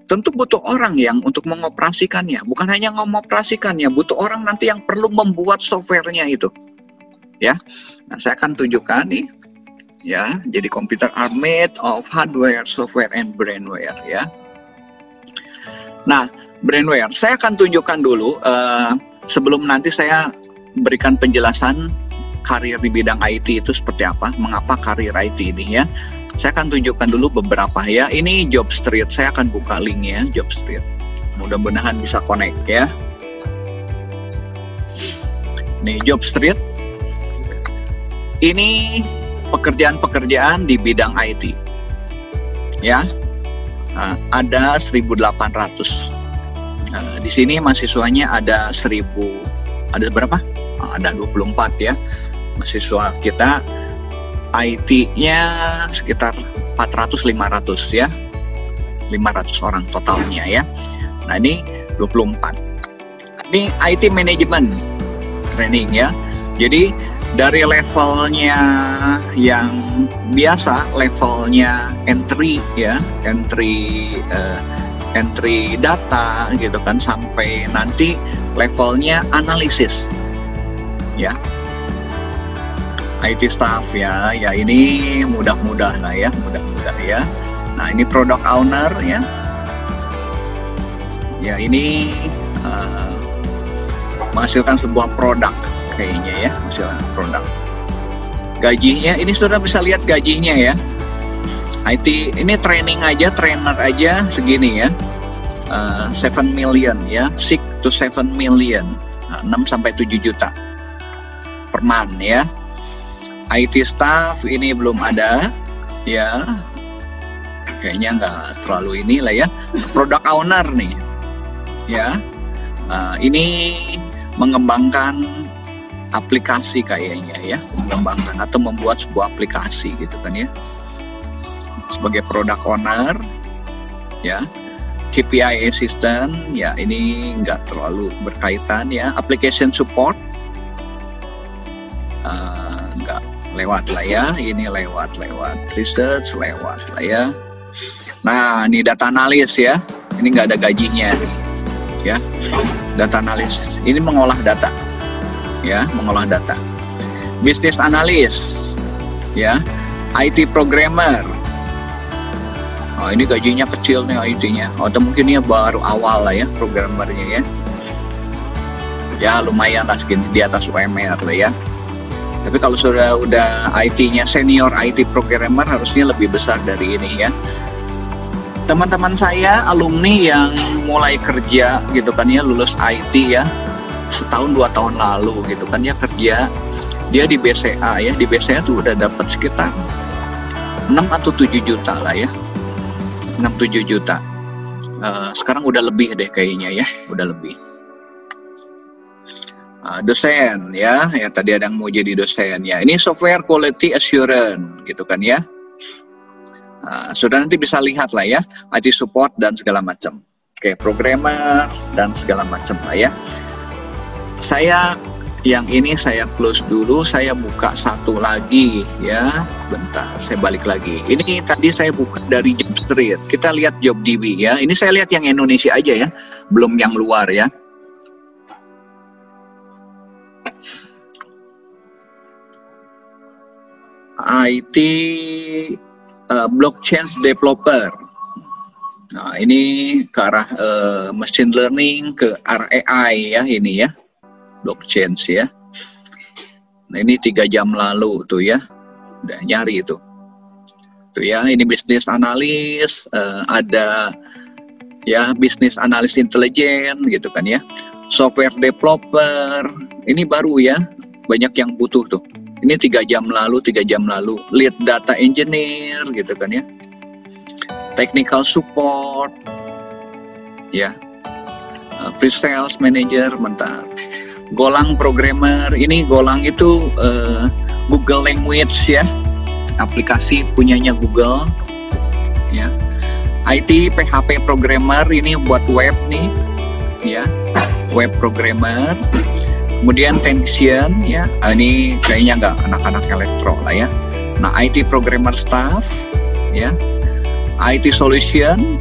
Speaker 1: Tentu butuh orang yang untuk mengoperasikannya, bukan hanya mengoperasikannya, butuh orang nanti yang perlu membuat softwarenya itu. Ya, nah saya akan tunjukkan nih, ya, jadi komputer are made of hardware, software, and brainware, ya. Nah, brainware, saya akan tunjukkan dulu sebelum nanti saya berikan penjelasan karir di bidang IT itu seperti apa, mengapa karir IT ini, ya. Saya akan tunjukkan dulu beberapa, ya. Ini Jobstreet, saya akan buka linknya Jobstreet. Mudah-mudahan bisa connect, ya. Nih Jobstreet. Ini pekerjaan-pekerjaan di bidang IT, ya. Ada 1.800. Di sini mahasiswanya ada 1.000. Ada berapa? Ada 24, ya. Mahasiswa kita IT-nya sekitar 400-500, ya. 500 orang totalnya, ya. Nah, ini 24. Ini IT Management Training, ya. Jadi dari levelnya yang biasa, levelnya entry, ya, entry data gitu kan, sampai nanti levelnya analisis, ya. IT staff, ya, ya ini mudah-mudah lah, ya, mudah-mudah, ya. Nah, ini product owner, ya. Ya, ini menghasilkan sebuah produk kayaknya, ya, menghasilkan produk. Gajinya, ini sudah bisa lihat gajinya, ya. IT ini training aja, trainer aja segini, ya. 7 million, ya, 6 to 7 million, 6 sampai 7 juta per month, ya. IT staff ini belum ada, ya, kayaknya nggak terlalu inilah, ya. Product owner nih, ya, ini mengembangkan aplikasi kayaknya, ya, mengembangkan atau membuat sebuah aplikasi gitu kan, ya. Sebagai product owner, ya. KPI assistant, ya, ini nggak terlalu berkaitan, ya. Application support, nggak lewat lah, ya. Ini lewat research, lewat lah, ya. Nah, ini data analis, ya. Ini nggak ada gajinya nih, ya. Data analis ini mengolah data, ya, mengolah data. Business analyst, ya. IT programmer. Oh, ini gajinya kecil nih IT-nya. Atau mungkin ya baru awal lah, ya, programmernya, ya. Ya lumayan lah, segini di atas UMR lah, ya. Tapi kalau sudah IT-nya senior IT programmer harusnya lebih besar dari ini, ya. Teman-teman saya alumni yang mulai kerja gitu kan, ya, lulus IT, ya, setahun 2 tahun lalu gitu kan, ya, kerja dia di BCA, ya. Di BCA tuh udah dapat sekitar 6 atau 7 juta lah, ya. 6-7 juta. Sekarang udah lebih deh kayaknya, ya, udah lebih. Dosen, ya, ya tadi ada yang mau jadi dosen, ya. Ini software quality assurance gitu kan, ya. Sudah nanti bisa lihat lah, ya, IT support dan segala macam. Oke, programmer dan segala macam lah, ya. Saya yang ini saya close dulu, saya buka satu lagi, ya. Bentar, saya balik lagi. Ini tadi saya buka dari Jobstreet. Kita lihat JobDB, ya. Ini saya lihat yang Indonesia aja, ya, belum yang luar, ya. IT blockchain developer. Nah, ini ke arah machine learning, ke arah AI, ya, ini, ya, blockchain, ya. Nah, ini 3 jam lalu tuh, ya, udah nyari itu. Tuh, ya, ini business analis, ada, ya, business analis intelijen gitu kan, ya. Software developer, ini baru, ya, banyak yang butuh tuh. Ini 3 jam lalu, lead data engineer gitu kan, ya. Technical support, ya. Pre-sales manager, bentar. Golang programmer, ini Golang itu Google Language, ya. Aplikasi punyanya Google, ya. IT PHP programmer, ini buat web nih, ya. Web programmer. Kemudian technician ya, ini kayaknya nggak anak-anak elektro lah ya. Nah, IT programmer staff ya, IT solution,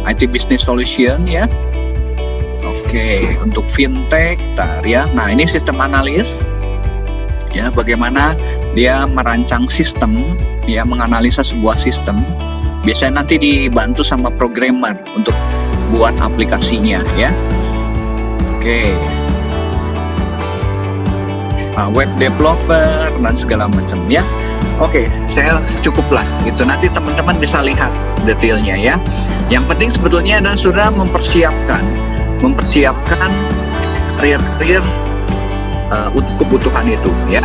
Speaker 1: IT business solution ya. Oke, untuk fintech, ya. Nah, ini sistem analis ya, bagaimana dia merancang sistem ya, menganalisa sebuah sistem. Biasanya nanti dibantu sama programmer untuk buat aplikasinya ya. Oke. Web developer dan segala macam ya. Oke, saya cukuplah itu, nanti teman-teman bisa lihat detailnya ya. Yang penting sebetulnya adalah sudah mempersiapkan karir-karir untuk kebutuhan itu ya.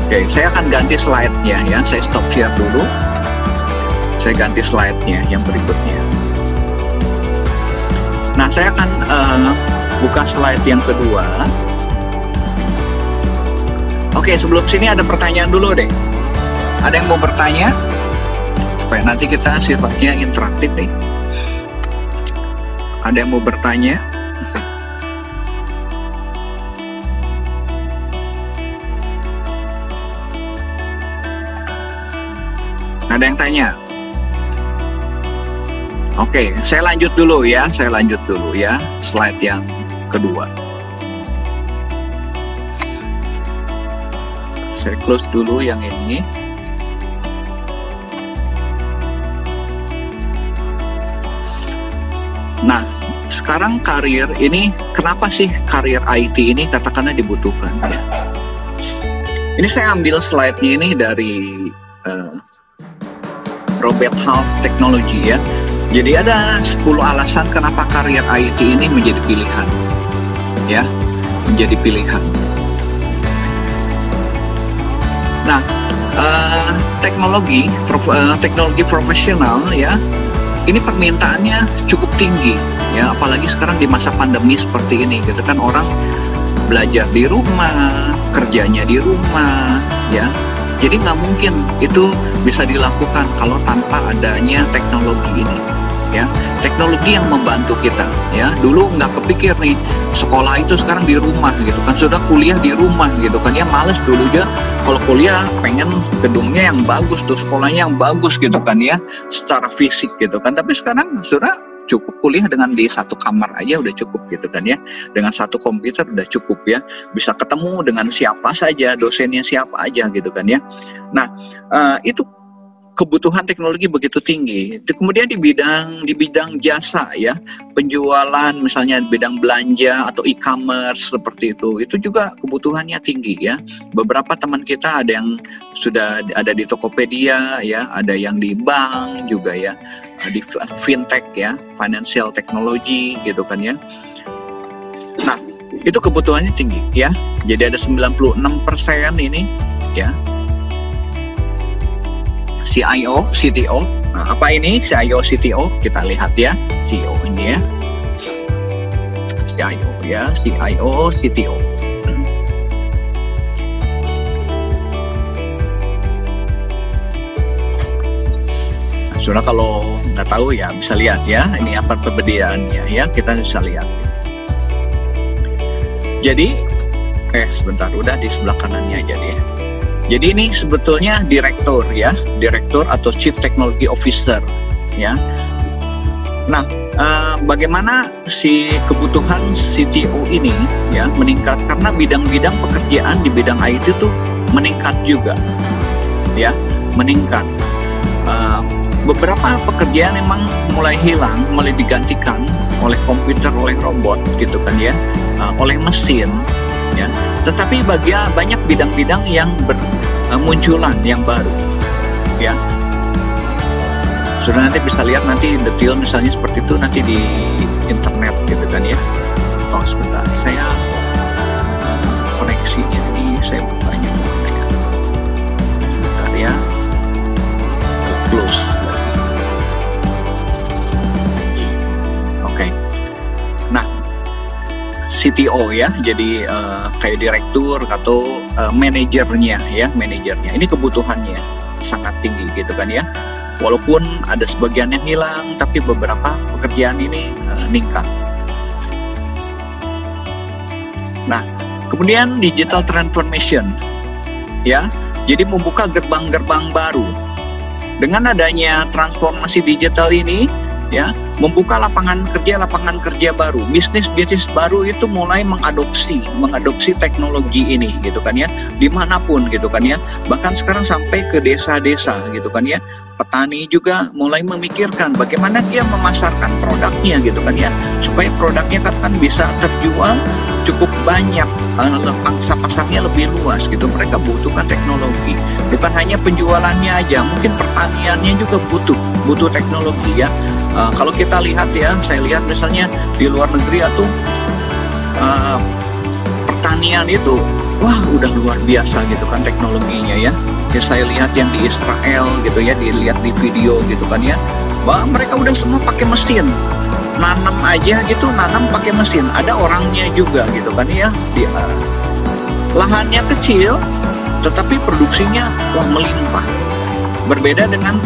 Speaker 1: Oke, saya akan ganti slide-nya ya. Saya stop share dulu. Saya ganti slide-nya yang berikutnya. Nah, saya akan buka slide yang kedua. Oke, sebelum sini ada pertanyaan dulu deh. Ada yang mau bertanya? Supaya nanti kita sifatnya interaktif nih. Ada yang mau bertanya? Ada yang tanya? Oke, saya lanjut dulu ya. Slide yang kedua. Saya close dulu yang ini. Nah, sekarang karir ini, kenapa sih karir IT ini katakanlah dibutuhkan ya? Ini saya ambil slide-nya ini dari Robert Half Technology ya. Jadi ada 10 alasan kenapa karir IT ini menjadi pilihan ya, menjadi pilihan. Nah, teknologi profesional ya, ini permintaannya cukup tinggi ya, apalagi sekarang di masa pandemi seperti ini gitu kan, orang belajar di rumah, kerjanya di rumah ya. Jadi nggak mungkin itu bisa dilakukan kalau tanpa adanya teknologi ini ya. Teknologi yang membantu kita ya. Dulu nggak kepikir nih sekolah itu sekarang di rumah gitu kan, sudah kuliah di rumah gitu kan ya, males dulu aja kalau kuliah pengen gedungnya yang bagus tuh, sekolahnya yang bagus gitu kan ya, secara fisik gitu kan. Tapi sekarang sudah cukup kuliah dengan di satu kamar aja udah cukup gitu kan ya, dengan satu komputer udah cukup ya, bisa ketemu dengan siapa saja, dosennya siapa aja gitu kan ya. Nah, itu kebutuhan teknologi begitu tinggi. Kemudian di bidang jasa ya, penjualan misalnya di bidang belanja atau e-commerce seperti itu juga kebutuhannya tinggi ya. Beberapa teman kita ada yang sudah ada di Tokopedia ya, ada yang di bank juga ya, di fintech ya, financial technology gitu kan ya. Nah, itu kebutuhannya tinggi ya. Jadi ada 96% ini ya. CIO, CTO. Nah, apa ini CIO, CTO? Kita lihat ya, CEO ini ya. CIO ya, CIO, CTO. Nah, sudah kalau nggak tahu ya bisa lihat ya, ini apa perbedaannya ya, kita bisa lihat. Jadi, sebentar, udah di sebelah kanannya aja deh. Jadi ini sebetulnya direktur ya, direktur atau Chief Technology Officer ya. Nah, bagaimana si kebutuhan CTO ini ya meningkat karena bidang-bidang pekerjaan di bidang IT itu meningkat juga ya, meningkat. Beberapa pekerjaan memang mulai hilang, mulai digantikan oleh komputer, oleh robot gitu kan ya, oleh mesin ya. Tetapi banyak bidang-bidang yang bermunculan yang baru ya. Sudah nanti bisa lihat nanti detail misalnya seperti itu nanti di internet gitu kan ya. Oh sebentar, saya koneksinya ini saya bukanya mana ya. Sebentar ya. Close lagi. Oke. Nah, CTO ya, jadi kayak direktur atau manajernya ya, manajernya. Ini kebutuhannya sangat tinggi gitu kan ya. Walaupun ada sebagian yang hilang, tapi beberapa pekerjaan ini meningkat. Nah, kemudian digital transformation, ya, jadi membuka gerbang-gerbang baru. Dengan adanya transformasi digital ini, ya, membuka lapangan kerja baru, bisnis baru itu mulai mengadopsi teknologi ini, gitu kan ya, dimanapun, gitu kan ya, bahkan sekarang sampai ke desa-desa, gitu kan ya. Petani juga mulai memikirkan bagaimana dia memasarkan produknya, gitu kan ya, supaya produknya kan bisa terjual cukup banyak, pangsa pasarnya lebih luas, gitu. Mereka butuhkan teknologi, bukan hanya penjualannya aja, mungkin pertaniannya juga butuh teknologi, ya. Kalau kita lihat, ya, saya lihat misalnya di luar negeri atau pertanian itu, wah, udah luar biasa, gitu kan, teknologinya, ya. Saya lihat yang di Israel, gitu ya, dilihat di video, gitu kan ya, bahwa mereka udah semua pakai mesin, nanam aja gitu, nanam pakai mesin, ada orangnya juga, gitu kan ya. Lahannya kecil, tetapi produksinya wah melimpah. Berbeda dengan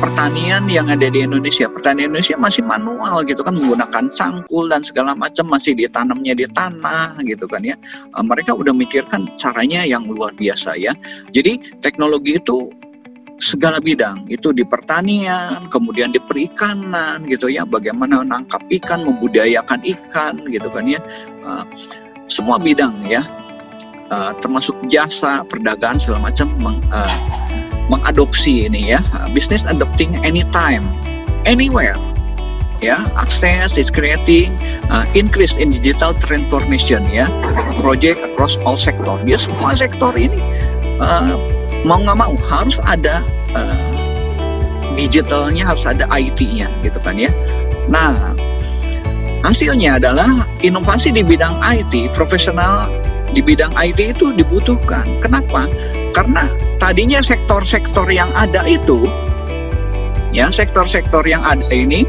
Speaker 1: pertanian yang ada di Indonesia. Pertanian Indonesia masih manual, gitu kan, menggunakan cangkul dan segala macam, masih ditanamnya di tanah, gitu kan ya. Mereka udah mikirkan caranya yang luar biasa, ya. Jadi teknologi itu segala bidang, itu di pertanian, kemudian di perikanan, gitu ya, bagaimana menangkap ikan, membudidayakan ikan, gitu kan ya. Semua bidang, ya, termasuk jasa, perdagangan segala macam mengadopsi ini, ya. Business adopting anytime, anywhere, ya. Access is creating increase in digital transformation, ya. Project across all sector, ya, semua sektor ini mau nggak mau harus ada digitalnya, harus ada IT-nya, gitu kan ya. Nah, hasilnya adalah inovasi di bidang IT, profesional di bidang IT itu dibutuhkan. Kenapa? Karena tadinya sektor-sektor yang ada itu, ya, sektor-sektor yang ada ini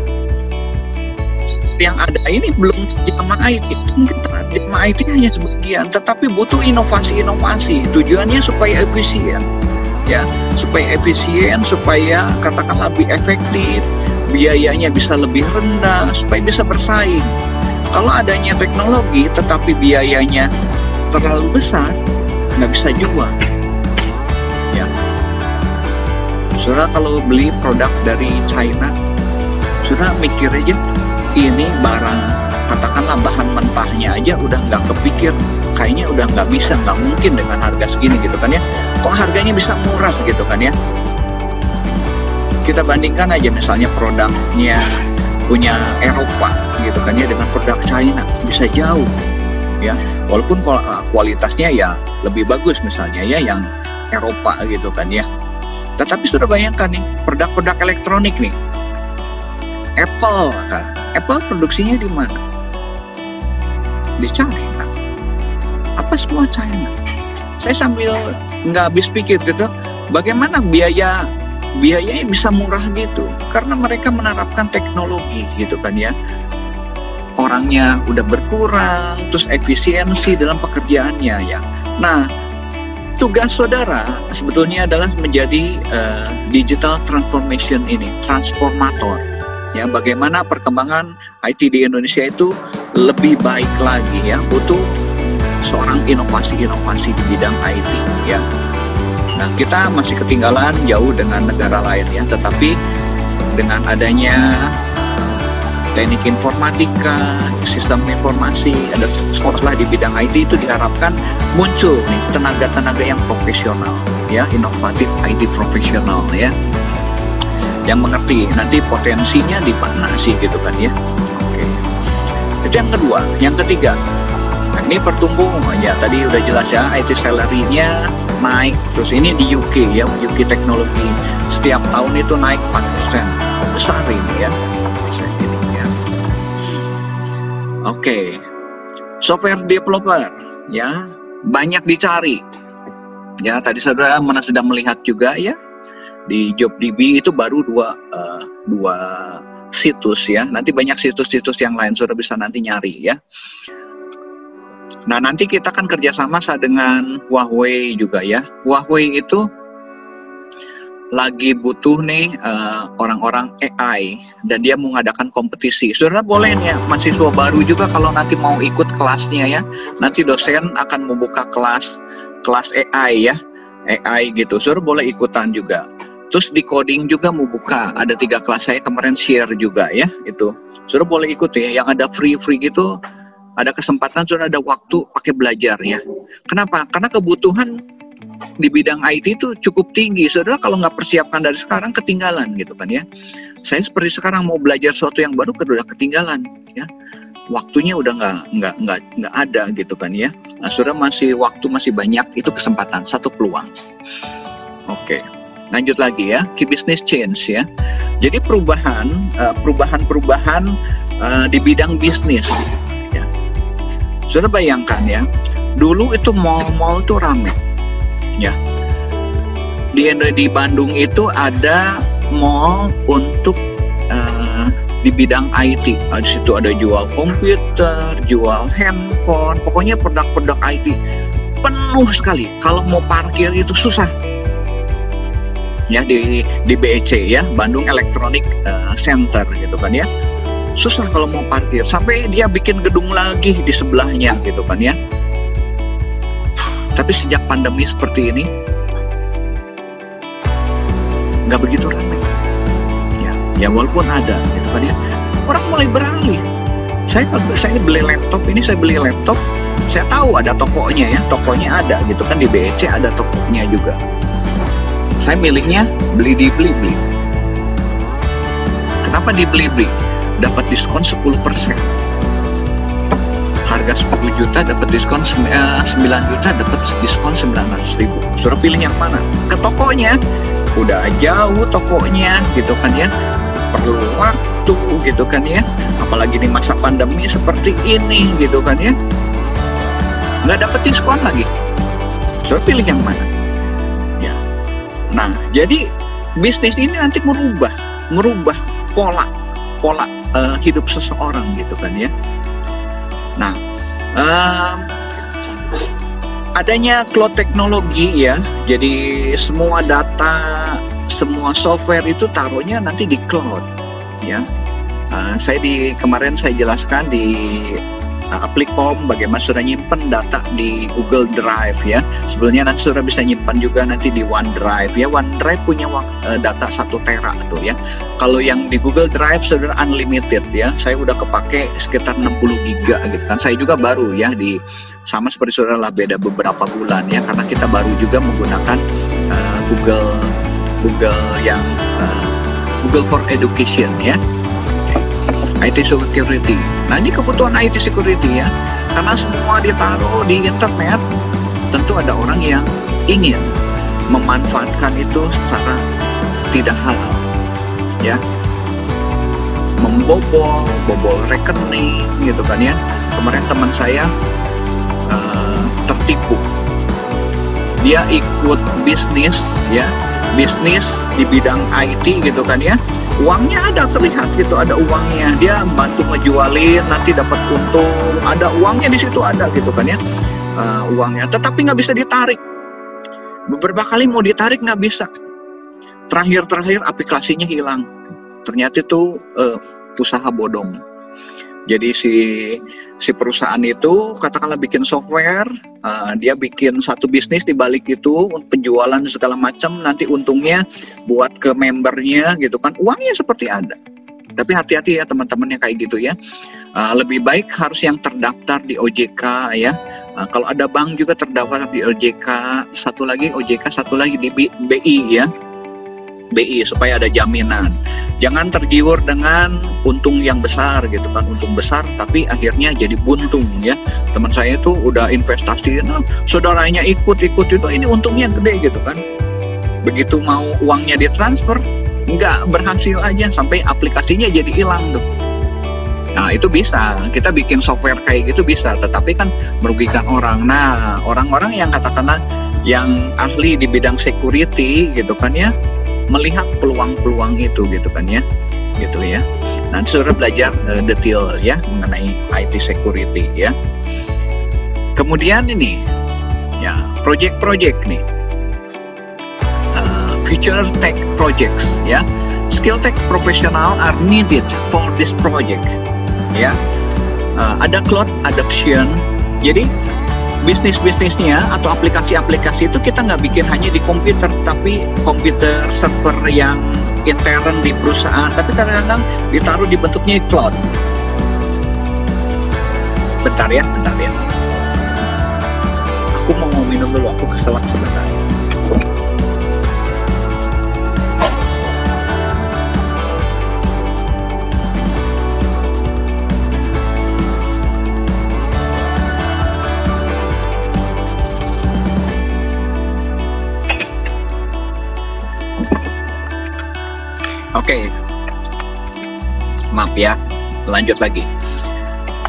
Speaker 1: belum sama IT. Mungkin sama IT hanya sebagian, tetapi butuh inovasi-inovasi. Tujuannya supaya efisien, ya, supaya efisien, supaya katakanlah lebih efektif, biayanya bisa lebih rendah, supaya bisa bersaing. Kalau adanya teknologi tetapi biayanya terlalu besar, nggak bisa jual, ya. Saudara kalau beli produk dari China, saudara mikir aja, ini barang, katakanlah bahan mentahnya aja udah nggak kepikir, kayaknya udah nggak bisa, nggak mungkin dengan harga segini, gitu kan ya. Kok harganya bisa murah, gitu kan ya. Kita bandingkan aja misalnya produknya punya Eropa, gitu kan ya, dengan produk China, bisa jauh, ya. Walaupun kualitasnya ya lebih bagus misalnya, ya, yang Eropa, gitu kan ya. Tetapi sudah bayangkan nih, produk-produk elektronik nih, Apple kan, Apple produksinya di mana? Di China. Apa semua China? Saya sambil nggak habis pikir, gitu, bagaimana biayanya bisa murah gitu, karena mereka menerapkan teknologi, gitu kan ya. Orangnya udah berkurang, terus efisiensi dalam pekerjaannya, ya. Nah, tugas saudara sebetulnya adalah menjadi digital transformation ini, transformator, ya. Bagaimana perkembangan IT di Indonesia itu lebih baik lagi, ya. Butuh seorang inovasi-inovasi di bidang IT, ya. Nah, kita masih ketinggalan jauh dengan negara lain, ya. Tetapi dengan adanya teknik informatika, sistem informasi, ada sekolah di bidang IT itu diharapkan muncul nih tenaga-tenaga yang profesional, ya, inovatif IT profesional, ya, yang mengerti nanti potensinya di mana sih, gitu kan ya. Oke, itu yang kedua. Yang ketiga, nah, ini pertumbuhan, ya, tadi udah jelas, ya, IT salary-nya naik. Terus ini di UK, ya, UK teknologi setiap tahun itu naik 4%, besar ini, ya, 4% ini, ya. Oke, software developer, ya, banyak dicari, ya. Tadi saudara sudah melihat juga, ya, di JobDB itu baru dua situs, ya. Nanti banyak situs-situs yang lain, saudara bisa nanti nyari, ya. Nah, nanti kita akan kerjasama dengan Huawei juga, ya. Huawei itu lagi butuh nih orang-orang AI dan dia mengadakan kompetisi. Saudara boleh nih ya, mahasiswa baru juga kalau nanti mau ikut kelasnya ya. Nanti dosen akan membuka kelas AI ya, AI gitu. Saudara boleh ikutan juga. Terus di coding juga mau buka, ada 3 kelas saya kemarin share juga ya itu. Saudara boleh ikut ya, yang ada free gitu, ada kesempatan saudara ada waktu pakai belajar ya. Kenapa? Karena kebutuhan di bidang IT itu cukup tinggi. Saudara kalau nggak persiapkan dari sekarang ketinggalan gitu kan ya. Saya seperti sekarang mau belajar sesuatu yang baru udah ketinggalan ya. Waktunya udah nggak ada gitu kan ya. Nah, saudara waktu masih banyak, itu kesempatan, satu peluang. Oke. Lanjut lagi ya, key business change ya. Jadi perubahan di bidang bisnis ya. Saudara bayangkan ya, dulu itu mall-mall tuh rame ya. Di Bandung itu ada mall untuk di bidang IT. Di situ ada jual komputer, jual handphone, pokoknya produk-produk IT penuh sekali. Kalau mau parkir itu susah. Ya di BEC ya, Bandung Electronic Center gitu kan ya. Susah kalau mau parkir, sampai dia bikin gedung lagi di sebelahnya gitu kan ya. Tapi sejak pandemi seperti ini nggak begitu ramai. Ya walaupun ada gitu kan ya. Orang mulai beralih. Saya beli laptop ini, saya tahu ada tokonya ya, tokonya ada gitu kan, di BEC ada tokonya juga. Saya miliknya beli di Blibli. Kenapa di Blibli? Dapat diskon 10%. Harga 10 juta dapat diskon 9 juta dapat diskon 900.000. Suruh pilih yang mana? Ke tokonya. Udah jauh tokonya gitu kan ya. Perlu waktu gitu kan ya. Apalagi di masa pandemi seperti ini gitu kan ya. Nggak dapat diskon lagi. Suruh pilih yang mana? Nah, jadi bisnis ini nanti merubah pola hidup seseorang gitu kan ya. Nah, adanya cloud teknologi ya, jadi semua data, semua software itu taruhnya nanti di cloud ya. Kemarin saya jelaskan di Aplikom bagaimana sudah nyimpen data di Google Drive ya. Sebenarnya nanti sudah bisa nyimpan juga nanti di OneDrive ya. OneDrive punya data 1 tera tuh ya. Kalau yang di Google Drive sudah unlimited ya. Saya udah kepake sekitar 60 giga gitu kan. Saya juga baru ya sama seperti saudara lah, beda beberapa bulan ya, karena kita baru juga menggunakan Google yang Google for Education ya. IT security. Nah, ini kebutuhan IT security ya. Karena semua ditaruh di internet, tentu ada orang yang ingin memanfaatkan itu secara tidak halal. Ya. Bobol rekening gitu kan ya. Kemarin teman saya tertipu. Dia ikut bisnis ya. Bisnis di bidang IT gitu kan ya. Uangnya ada, terlihat gitu, ada uangnya, dia bantu ngejualin, nanti dapat untung, ada uangnya di situ, ada gitu kan ya, uangnya, tetapi nggak bisa ditarik. Beberapa kali mau ditarik nggak bisa. Terakhir aplikasinya hilang. Ternyata itu usaha bodong. Jadi si perusahaan itu katakanlah bikin software, dia bikin satu bisnis di balik itu, penjualan segala macam, nanti untungnya buat ke membernya gitu kan, uangnya seperti ada. Tapi hati-hati ya teman-teman yang kayak gitu ya. Lebih baik harus yang terdaftar di OJK ya. Kalau ada bank juga terdaftar di OJK, satu lagi OJK, satu lagi di BI ya. BI supaya ada jaminan. Jangan tergiur dengan untung yang besar gitu kan, untung besar tapi akhirnya jadi buntung ya. Teman saya itu udah investasi, nah, saudaranya ikut itu, ini untungnya gede gitu kan. Begitu mau uangnya ditransfer, nggak berhasil aja, sampai aplikasinya jadi hilang tuh. Nah itu bisa, kita bikin software kayak gitu bisa, tetapi kan merugikan orang. Nah orang-orang yang katakanlah yang ahli di bidang security gitu kan ya, melihat peluang-peluang itu gitu kan ya, gitu ya. Nanti saudara belajar detail ya mengenai IT security ya. Kemudian ini ya project-project nih, future tech projects, ya. Skill tech professional are needed for this project, ya. Ada cloud adoption, jadi bisnisnya atau aplikasi-aplikasi itu kita nggak bikin hanya di komputer, tapi komputer server yang intern di perusahaan, tapi kadang-kadang ditaruh di bentuknya cloud. Bentar ya. Aku mau minum dulu, aku keselak sebentar. Oke. Maaf ya, lanjut lagi.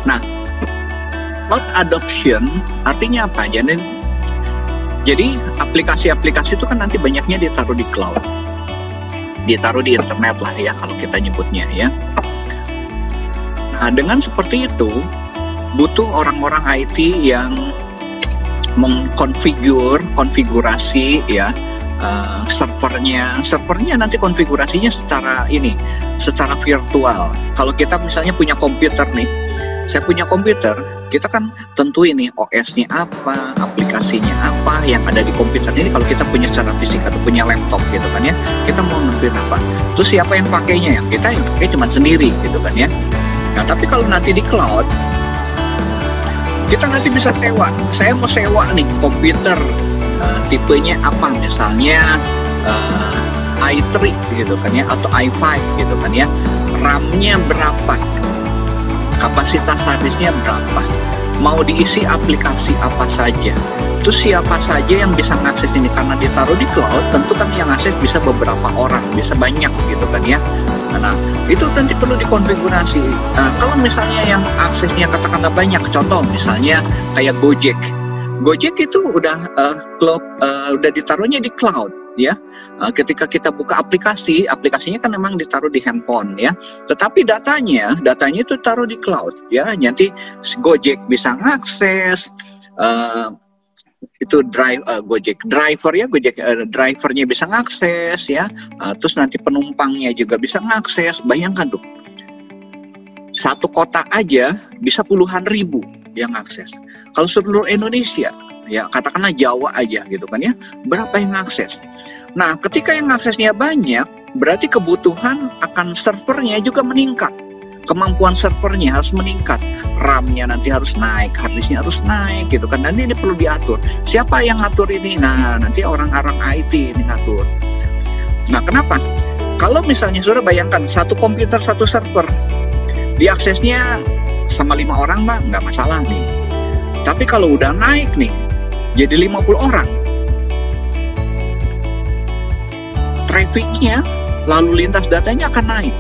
Speaker 1: Nah, cloud adoption artinya apa? Jadi aplikasi-aplikasi itu kan nanti banyaknya ditaruh di cloud, ditaruh di internet lah ya kalau kita nyebutnya ya. Nah, dengan seperti itu butuh orang-orang IT yang konfigurasi ya servernya nanti konfigurasinya secara virtual. Kalau kita misalnya punya komputer nih, saya punya komputer, kita kan tentu ini OS-nya apa, aplikasinya apa yang ada di komputer ini. Kalau kita punya secara fisik atau punya laptop gitu kan ya, kita mau nentuin apa. Terus siapa yang pakainya ya? Kita yang pakai cuma sendiri gitu kan ya. Nah, tapi kalau nanti di cloud, kita nanti bisa sewa. Saya mau sewa nih komputer, tipenya apa, misalnya i3 gitu kan ya, atau i5 gitu kan ya, RAM-nya berapa, kapasitas harddisknya berapa, mau diisi aplikasi apa saja, terus siapa saja yang bisa mengakses ini. Karena ditaruh di cloud, tentu kan yang akses bisa beberapa orang, bisa banyak gitu kan ya. Nah, itu nanti perlu dikonfigurasi. Kalau misalnya yang aksesnya katakanlah banyak, contoh misalnya kayak Gojek itu udah ditaruhnya di cloud ya. Ketika kita buka aplikasinya kan memang ditaruh di handphone ya. Tetapi datanya itu taruh di cloud ya. Nanti Gojek bisa ngakses itu Gojek driver ya, drivernya bisa ngakses ya. Terus nanti penumpangnya juga bisa ngakses. Bayangkan tuh, satu kota aja bisa puluhan ribu yang akses. Kalau seluruh Indonesia, ya katakanlah Jawa aja gitu kan ya, berapa yang akses? Nah, ketika yang aksesnya banyak, berarti kebutuhan akan servernya juga meningkat. Kemampuan servernya harus meningkat, RAM-nya nanti harus naik, harddisknya harus naik gitu kan. Nanti ini perlu diatur. Siapa yang ngatur ini? Nah, nanti orang-orang IT ini ngatur. Nah, kenapa? Kalau misalnya sudah bayangkan satu komputer, satu server, diaksesnya sama 5 orang mah nggak masalah nih. Tapi kalau udah naik nih jadi 50 orang, trafficnya, lalu lintas datanya akan naik.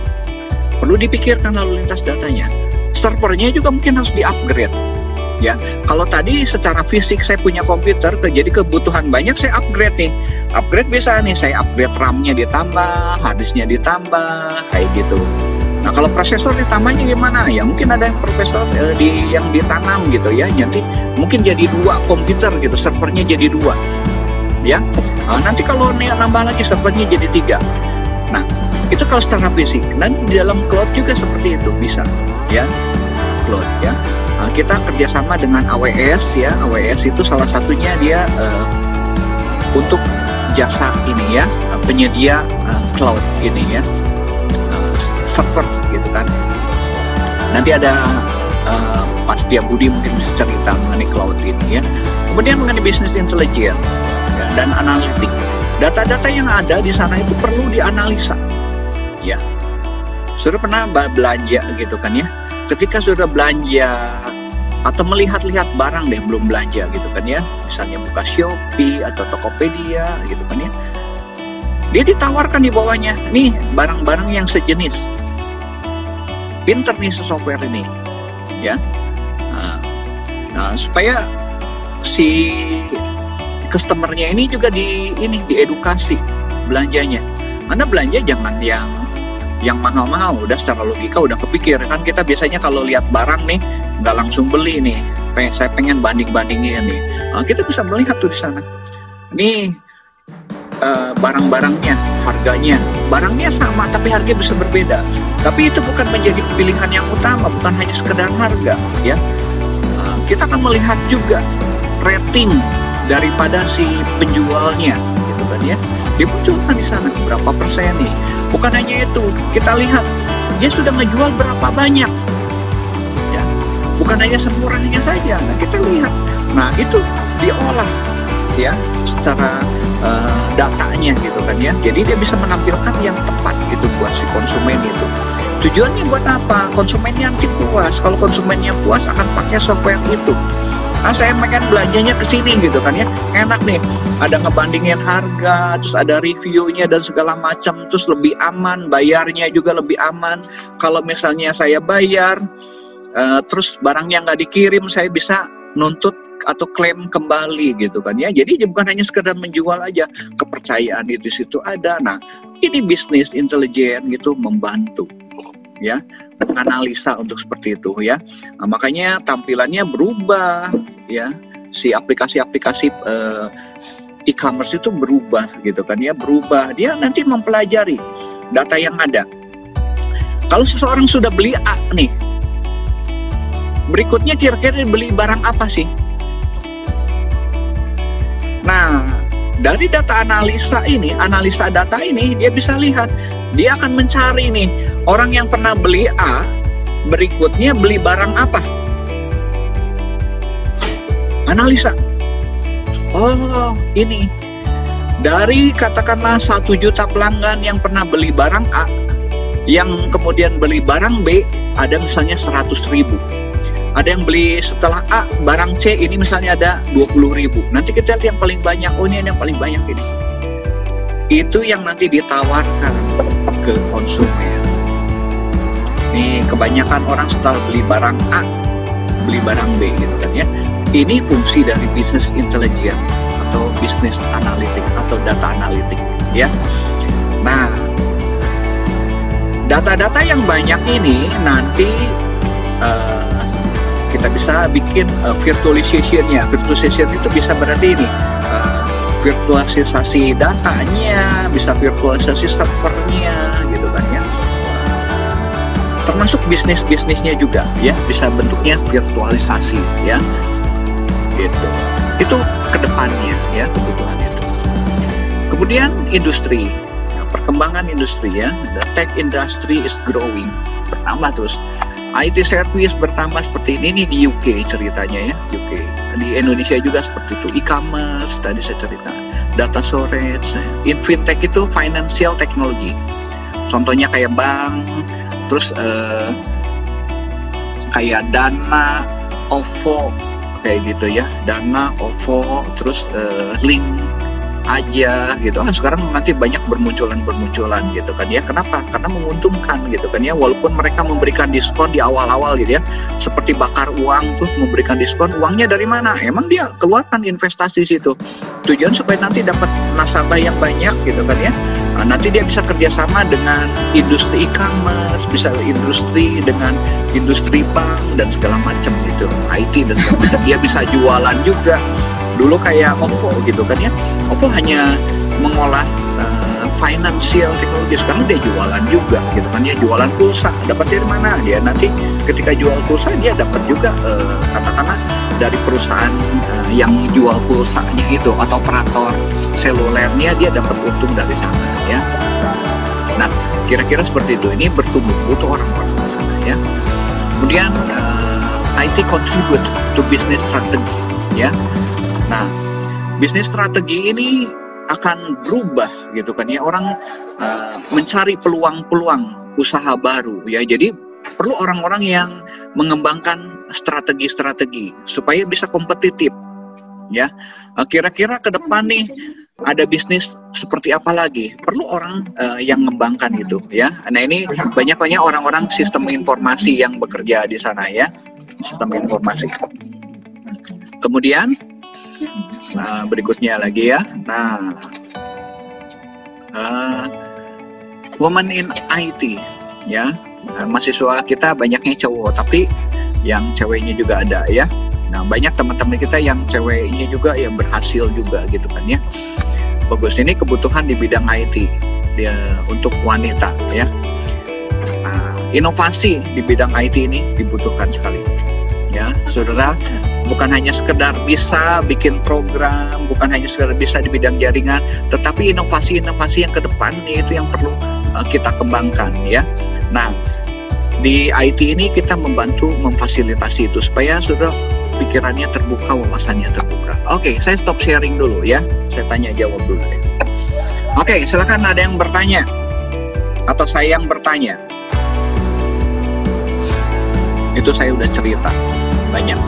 Speaker 1: Perlu dipikirkan lalu lintas datanya. Servernya juga mungkin harus di-upgrade ya. Kalau tadi secara fisik saya punya komputer, jadi kebutuhan banyak, saya upgrade nih. Upgrade bisa nih, saya upgrade RAM-nya ditambah, harddisknya ditambah, kayak gitu. Nah, kalau prosesor ditambahnya gimana? Ya mungkin ada yang prosesor yang ditanam gitu ya. Nanti mungkin jadi 2 komputer gitu, servernya jadi 2 ya. Nanti kalau nambah lagi servernya jadi 3. Nah, itu kalau secara fisik. Dan di dalam cloud juga seperti itu bisa ya, cloud ya. Kita kerjasama dengan AWS ya. AWS itu salah satunya dia untuk jasa ini ya, penyedia cloud ini ya, server gitu kan. Nanti ada Pak Setiabudi mungkin bisa cerita mengenai cloud ini ya. Kemudian mengenai business intelligence ya, dan analitik. Data-data yang ada di sana itu perlu dianalisa ya. Sudah pernah belanja gitu kan ya. Ketika sudah belanja atau melihat-lihat barang deh belum belanja gitu kan ya. Misalnya buka Shopee atau Tokopedia gitu kan ya. Dia ditawarkan di bawahnya, nih barang-barang yang sejenis. Pinter nih software ini ya. Nah, supaya si customernya ini juga diedukasi belanjanya. Mana belanja jangan yang mahal-mahal, udah secara logika udah kepikir kan. Kita biasanya kalau lihat barang nih nggak langsung beli nih, saya pengen banding-bandingin nih. Nah, kita bisa melihat tuh di sana. Nih barang-barangnya, harganya. Barangnya sama tapi harganya bisa berbeda. Tapi itu bukan menjadi pilihan yang utama, bukan hanya sekedar harga, ya. Kita akan melihat juga rating daripada si penjualnya, gitu kan ya. Dimunculkan di sana berapa persen nih. Bukan hanya itu, kita lihat dia sudah ngejual berapa banyak, ya. Bukan hanya semurahnya saja. Nah, kita lihat. Nah, itu diolah, ya, secara datanya, gitu kan ya. Jadi dia bisa menampilkan yang tepat gitu buat si konsumen itu. Tujuannya buat apa? Konsumennya nanti puas. Kalau konsumennya puas akan pakai software itu. Nah, saya pengen belanjanya ke sini gitu kan ya. Enak nih. Ada ngebandingin harga, terus ada reviewnya dan segala macam, terus lebih aman, bayarnya juga lebih aman. Kalau misalnya saya bayar, terus barangnya nggak dikirim, saya bisa nuntut atau klaim kembali gitu kan ya. Jadi bukan hanya sekedar menjual aja, kepercayaan di situ ada. Nah, ini bisnis intelijen gitu membantu, ya, menganalisa untuk seperti itu, ya. Nah, makanya tampilannya berubah, ya. Si aplikasi-aplikasi e-commerce itu berubah gitu kan ya, berubah. Dia nanti mempelajari data yang ada. Kalau seseorang sudah beli A nih, berikutnya kira-kira beli barang apa sih? Nah, dari data analisa data ini, dia bisa lihat, dia akan mencari nih, orang yang pernah beli A, berikutnya beli barang apa? Analisa. Oh, ini. Dari katakanlah 1 juta pelanggan yang pernah beli barang A, yang kemudian beli barang B, ada misalnya 100.000. Ada yang beli setelah A, barang C ini misalnya ada 20.000. Nanti kita lihat yang paling banyak, oh ini yang paling banyak ini. Itu yang nanti ditawarkan ke konsumen. Nih, kebanyakan orang setelah beli barang A, beli barang B gitu kan ya. Ini fungsi dari bisnis intelijen atau bisnis analitik atau data analitik, ya. Nah, data-data yang banyak ini nanti kita bisa bikin virtualization-nya. Virtualization itu bisa berarti ini virtualisasi datanya, bisa virtualisasi servernya, gitu kan ya. Termasuk bisnisnya juga, ya, bisa bentuknya virtualisasi, ya, gitu. Itu kedepannya, ya, kebutuhan itu. Kemudian industri, ya, perkembangan industri, ya, the tech industry is growing, bertambah terus. IT service bertambah seperti ini di UK ceritanya, ya, UK. Di Indonesia juga seperti itu, e-commerce tadi saya cerita, data storage, in fintech itu financial technology. Contohnya kayak bank, terus kayak Dana, OVO, kayak gitu ya, Dana, OVO, terus Link aja gitu. Sekarang nanti banyak bermunculan gitu kan ya. Kenapa? Karena menguntungkan gitu kan ya. Walaupun mereka memberikan diskon di awal-awal gitu ya, seperti bakar uang tuh, memberikan diskon. Uangnya dari mana? Emang dia keluarkan investasi di situ. Tujuan supaya nanti dapat nasabah yang banyak gitu kan ya. Nah, nanti dia bisa kerjasama dengan industri e-commerce, bisa industri dengan industri bank dan segala macam gitu, IT dan segala macam. Dia bisa jualan juga. Dulu kayak OVO gitu kan ya, OVO hanya mengolah financial teknologi, sekarang dia jualan juga gitu kan, dia jualan pulsa. Dapat dari mana? Dia nanti ketika jual pulsa dia dapat juga katakanlah dari perusahaan yang jual pulsanya itu atau operator selulernya, dia dapat untung dari sana, ya. Nah, kira-kira seperti itu. Ini bertumbuh, butuh orang-orang di sana, ya. Kemudian IT contribute to business strategy, ya. Nah, bisnis strategi ini akan berubah gitu kan ya. Orang mencari peluang-peluang usaha baru, ya. Jadi perlu orang-orang yang mengembangkan strategi-strategi supaya bisa kompetitif, ya. Kira-kira ke depan nih ada bisnis seperti apa lagi? Perlu orang yang mengembangkan itu, ya. Nah, ini banyaknya orang-orang sistem informasi yang bekerja di sana, ya. Sistem informasi. Kemudian berikutnya lagi, ya. Nah, woman in IT, ya. Mahasiswa kita banyaknya cowok, tapi yang ceweknya juga ada, ya. Nah, banyak teman-teman kita yang ceweknya juga yang berhasil juga gitu kan, ya. bagus. Ini kebutuhan di bidang IT untuk wanita ya. Nah, inovasi di bidang IT ini dibutuhkan sekali ya, saudara. Bukan hanya sekedar bisa bikin program, bukan hanya sekedar bisa di bidang jaringan, tetapi inovasi-inovasi yang ke depan itu yang perlu kita kembangkan ya. Nah, di IT ini kita membantu memfasilitasi itu supaya saudara pikirannya terbuka, wawasannya terbuka. Oke, saya stop sharing dulu ya. Saya tanya jawab dulu deh. Oke, silakan ada yang bertanya atau saya yang bertanya. Itu saya udah cerita banyak.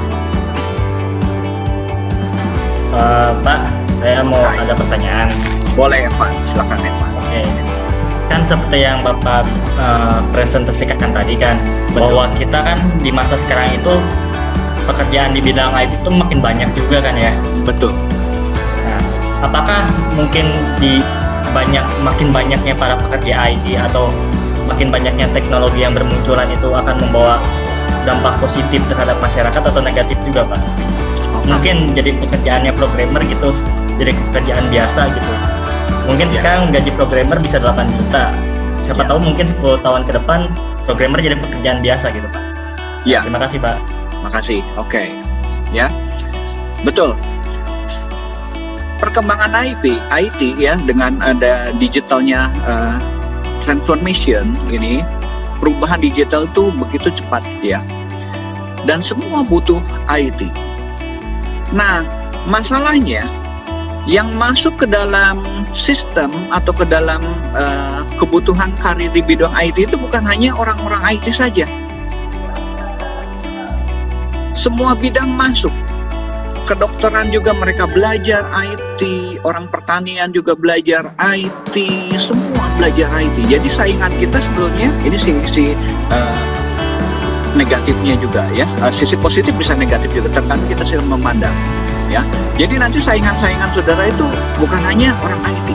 Speaker 10: Pak, saya mau ada pertanyaan.
Speaker 1: Boleh Evan, silakan Evan.
Speaker 10: Oke. Kan seperti yang Bapak presentasikan tadi kan, bahwa kita kan di masa sekarang itu pekerjaan di bidang IT itu makin banyak juga kan ya.
Speaker 1: Betul.
Speaker 10: Nah, apakah mungkin makin banyaknya para pekerja IT atau makin banyaknya teknologi yang bermunculan itu akan membawa dampak positif terhadap masyarakat atau negatif juga, Pak? Mungkin jadi pekerjaannya programmer gitu, jadi pekerjaan biasa gitu. Mungkin sekarang gaji programmer bisa 8 juta. Siapa tahu mungkin 10 tahun ke depan programmer jadi pekerjaan biasa gitu, Pak.
Speaker 1: Ya.
Speaker 10: Terima kasih, Pak.
Speaker 1: Makasih. Oke. Ya. Betul. Perkembangan IT ya, dengan ada digitalnya transformation ini, perubahan digital tuh begitu cepat ya. Dan semua butuh IT. Nah, masalahnya yang masuk ke dalam sistem atau ke dalam kebutuhan karir di bidang IT itu bukan hanya orang-orang IT saja. Semua bidang masuk. Kedokteran juga mereka belajar IT, orang pertanian juga belajar IT, semua belajar IT. Jadi saingan kita sebelumnya, ini sisi negatifnya juga ya. Sisi positif bisa negatif juga, tergantung kita sedang memandang ya. Jadi nanti saingan-saingan saudara itu bukan hanya orang IT,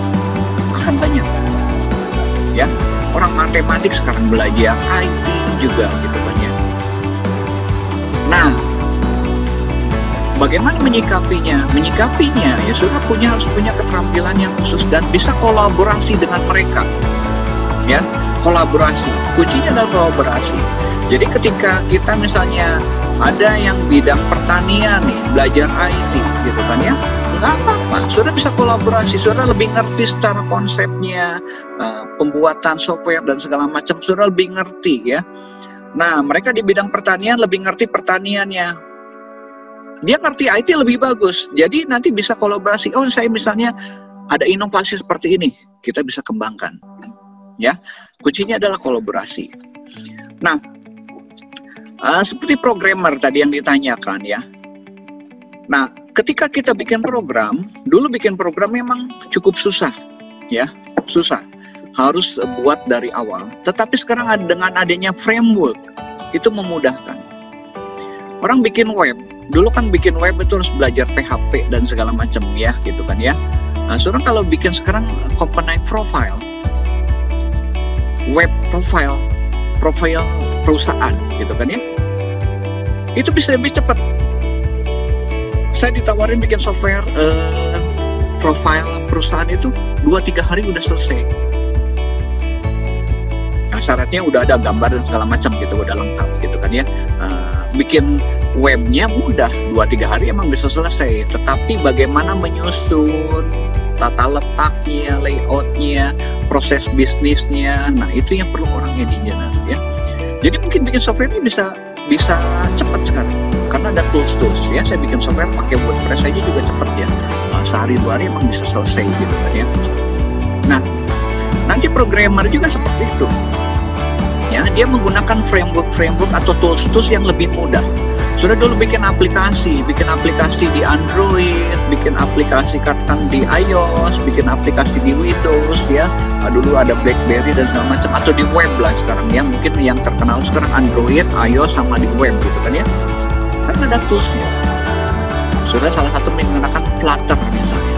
Speaker 1: akan banyak ya. Orang matematik sekarang belajar IT juga gitu banyak. Nah, bagaimana menyikapinya? Menyikapinya ya sudah harus punya keterampilan yang khusus dan bisa kolaborasi dengan mereka. Ya, kolaborasi. Kuncinya adalah kolaborasi. Jadi ketika kita misalnya ada yang bidang pertanian nih, belajar IT gitu kan ya, nggak apa-apa, sudah bisa kolaborasi, sudah lebih ngerti secara konsepnya, pembuatan software dan segala macam, sudah lebih ngerti ya. Nah, mereka di bidang pertanian lebih ngerti pertaniannya, dia ngerti IT lebih bagus, jadi nanti bisa kolaborasi. Oh, saya misalnya ada inovasi seperti ini, kita bisa kembangkan ya. Kuncinya adalah kolaborasi. Nah, seperti programmer tadi yang ditanyakan ya. Nah, ketika kita bikin program, dulu bikin program memang cukup susah ya, susah. Harus buat dari awal. Tetapi sekarang dengan adanya framework itu memudahkan. Orang bikin web, dulu kan bikin web itu harus belajar PHP dan segala macam ya, gitu kan ya. Nah, sekarang kalau bikin sekarang company profile, web profile perusahaan gitu kan ya, itu bisa lebih cepat. Saya ditawarin bikin software profile perusahaan itu 2-3 hari udah selesai. Nah, syaratnya udah ada gambar dan segala macam gitu, udah lengkap gitu kan ya. Bikin webnya mudah, 2-3 hari emang bisa selesai. Tetapi bagaimana menyusun tata letaknya, layoutnya, proses bisnisnya, nah itu yang perlu orangnya di engineer ya. Jadi mungkin bikin software ini bisa cepat sekarang karena ada tools ya. Saya bikin software pakai WordPress aja juga cepat ya, sehari 2 hari emang bisa selesai gitu kan ya. Nah, nanti programmer juga seperti itu ya, dia menggunakan framework atau tools yang lebih mudah. Sudah dulu bikin aplikasi di Android, bikin aplikasi katakan di iOS, bikin aplikasi di Windows ya. Dulu ada BlackBerry dan segala macam, atau di web lah sekarang ya. Mungkin yang terkenal sekarang Android, iOS sama di web gitu kan ya. Kan ada toolsnya. Sudah salah satu menggunakan Flutter misalnya.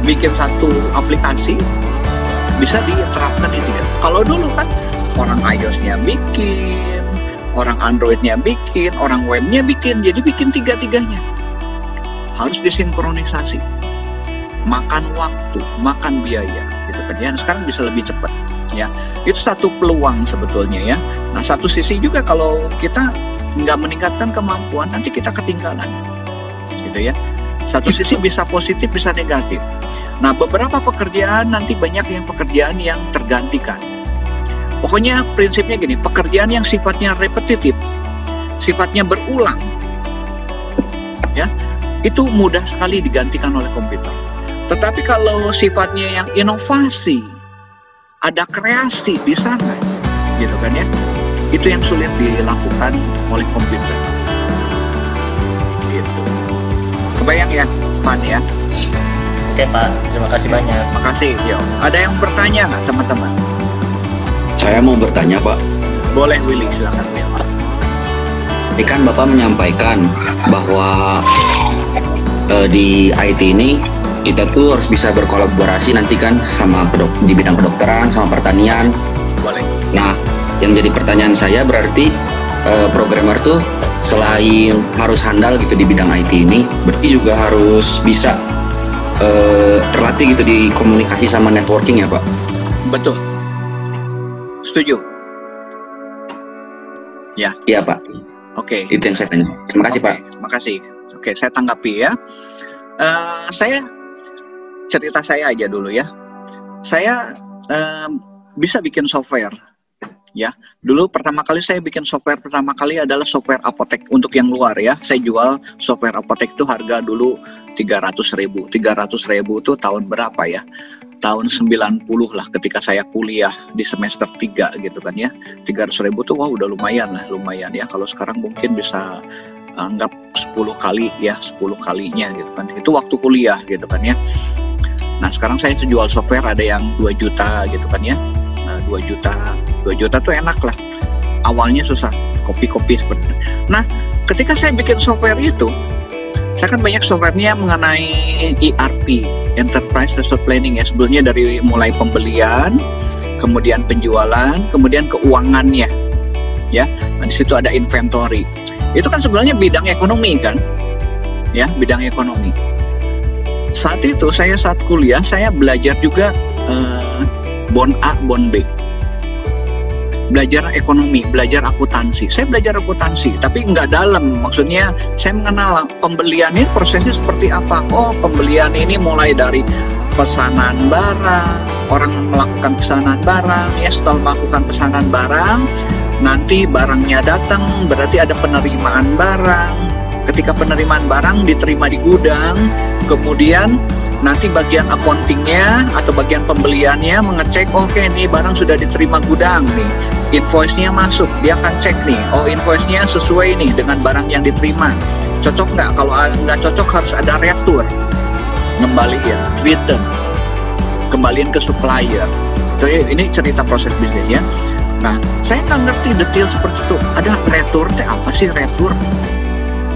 Speaker 1: Bikin satu aplikasi bisa diterapkan di 3. Kalau dulu kan orang iOS-nya bikin, orang Android-nya bikin, orang web-nya bikin, jadi bikin 3-3-nya. Harus disinkronisasi. makan waktu, makan biaya, gitu kan ya. Sekarang bisa lebih cepat, ya. Itu satu peluang sebetulnya ya. Nah, satu sisi juga kalau kita nggak meningkatkan kemampuan, nanti kita ketinggalan, gitu ya. Satu sisi bisa positif, bisa negatif. Nah, beberapa pekerjaan nanti banyak yang pekerjaan yang tergantikan. Pokoknya prinsipnya gini, pekerjaan yang sifatnya repetitif, sifatnya berulang, ya, itu mudah sekali digantikan oleh komputer. Tetapi kalau sifatnya yang inovasi, ada kreasi di sana, gitu kan ya, itu yang sulit dilakukan oleh komputer. Gitu. Kebayang ya, Van ya?
Speaker 10: Oke Pak, terima kasih banyak.
Speaker 1: Makasih, yo. Ada yang bertanya nggak teman-teman?
Speaker 2: Saya mau bertanya Pak.
Speaker 1: Boleh Willy, silakan Will.
Speaker 2: Ini kan Bapak menyampaikan bahwa di IT ini kita tuh harus bisa berkolaborasi nanti kan sama di bidang kedokteran, sama pertanian.
Speaker 1: Boleh.
Speaker 2: Nah, yang jadi pertanyaan saya berarti programmer tuh selain harus handal gitu di bidang IT ini, berarti juga harus bisa terlatih gitu di komunikasi sama networking ya Pak?
Speaker 1: Betul. Setuju? Ya.
Speaker 2: Iya Pak.
Speaker 1: Oke.
Speaker 2: Itu yang saya tanya. Terima kasih Pak.
Speaker 1: Makasih. Oke, saya tanggapi ya. Saya cerita saya aja dulu ya. Saya bisa bikin software. Ya, dulu pertama kali saya bikin software pertama kali adalah software apotek untuk yang luar ya. Saya jual software apotek itu harga dulu 300.000. 300.000 itu tahun berapa ya? Tahun 90 lah ketika saya kuliah di semester 3 gitu kan ya. 300.000 tuh wah udah lumayan ya. Kalau sekarang mungkin bisa anggap 10 kali ya, 10 kalinya gitu kan. Itu waktu kuliah gitu kan ya. Nah, sekarang saya jual software ada yang 2 juta gitu kan ya. 2 juta tuh enak lah. Awalnya susah, kopi-kopi seperti itu. Nah, ketika saya bikin software itu, saya kan banyak softwarenya mengenai ERP, Enterprise Resource Planning ya. Sebelumnya dari mulai pembelian, kemudian penjualan, kemudian keuangannya, ya. Nah, di situ ada inventory. Itu kan sebenarnya bidang ekonomi kan, ya, bidang ekonomi. Saat itu saat kuliah saya belajar juga bond A, bond B. Belajar ekonomi, belajar akuntansi. Saya belajar akuntansi, tapi nggak dalam. Maksudnya saya mengenal pembelian ini prosesnya seperti apa. Oh, pembelian ini mulai dari pesanan barang, orang melakukan pesanan barang, ya setelah melakukan pesanan barang, nanti barangnya datang, berarti ada penerimaan barang. Ketika penerimaan barang diterima di gudang, kemudian nanti bagian accountingnya atau bagian pembeliannya mengecek, oke, ini barang sudah diterima gudang nih, invoice-nya masuk, dia akan cek nih, oh invoice-nya sesuai nih dengan barang yang diterima, cocok nggak? Kalau nggak cocok harus ada retur, ngembaliin, return, kembaliin ke supplier. Ini cerita proses bisnis ya. Nah, saya nggak ngerti detail seperti itu. Ada retur, apa sih retur?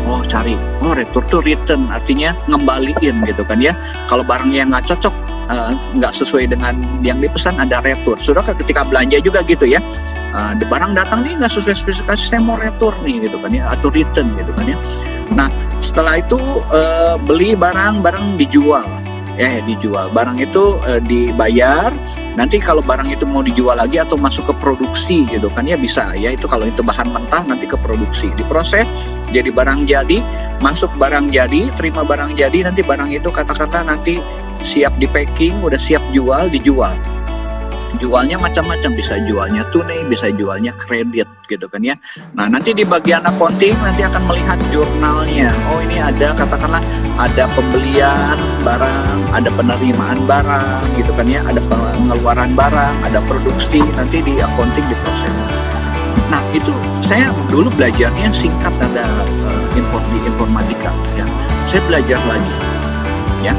Speaker 1: Oh, cari. Oh, retur tuh return, artinya ngembaliin gitu kan ya. Kalau barangnya nggak cocok, nggak sesuai dengan yang dipesan, ada retur. Sudah ketika belanja juga gitu ya. The barang datang nih nggak sesuai spesifikasi, saya mau retur nih gitu kan ya, atau return gitu kan ya. Nah, setelah itu beli barang dijual. Dijual. Barang itu dibayar. Nanti kalau barang itu mau dijual lagi atau masuk ke produksi gitu kan ya bisa ya. Itu kalau itu bahan mentah nanti ke produksi, diproses jadi barang jadi, masuk barang jadi, terima barang jadi, nanti barang itu katakanlah nanti siap di packing, udah siap jual, dijual. Jualnya macam-macam, bisa jualnya tunai, bisa jualnya kredit gitu kan ya. Nah, nanti di bagian accounting nanti akan melihat jurnalnya. Oh, ini ada katakanlah ada pembelian barang, ada penerimaan barang gitu kan ya, ada pengeluaran barang, ada produksi, nanti di accounting diproses. Nah, itu saya dulu belajarnya singkat, ada di informatika ya. Saya belajar lagi ya.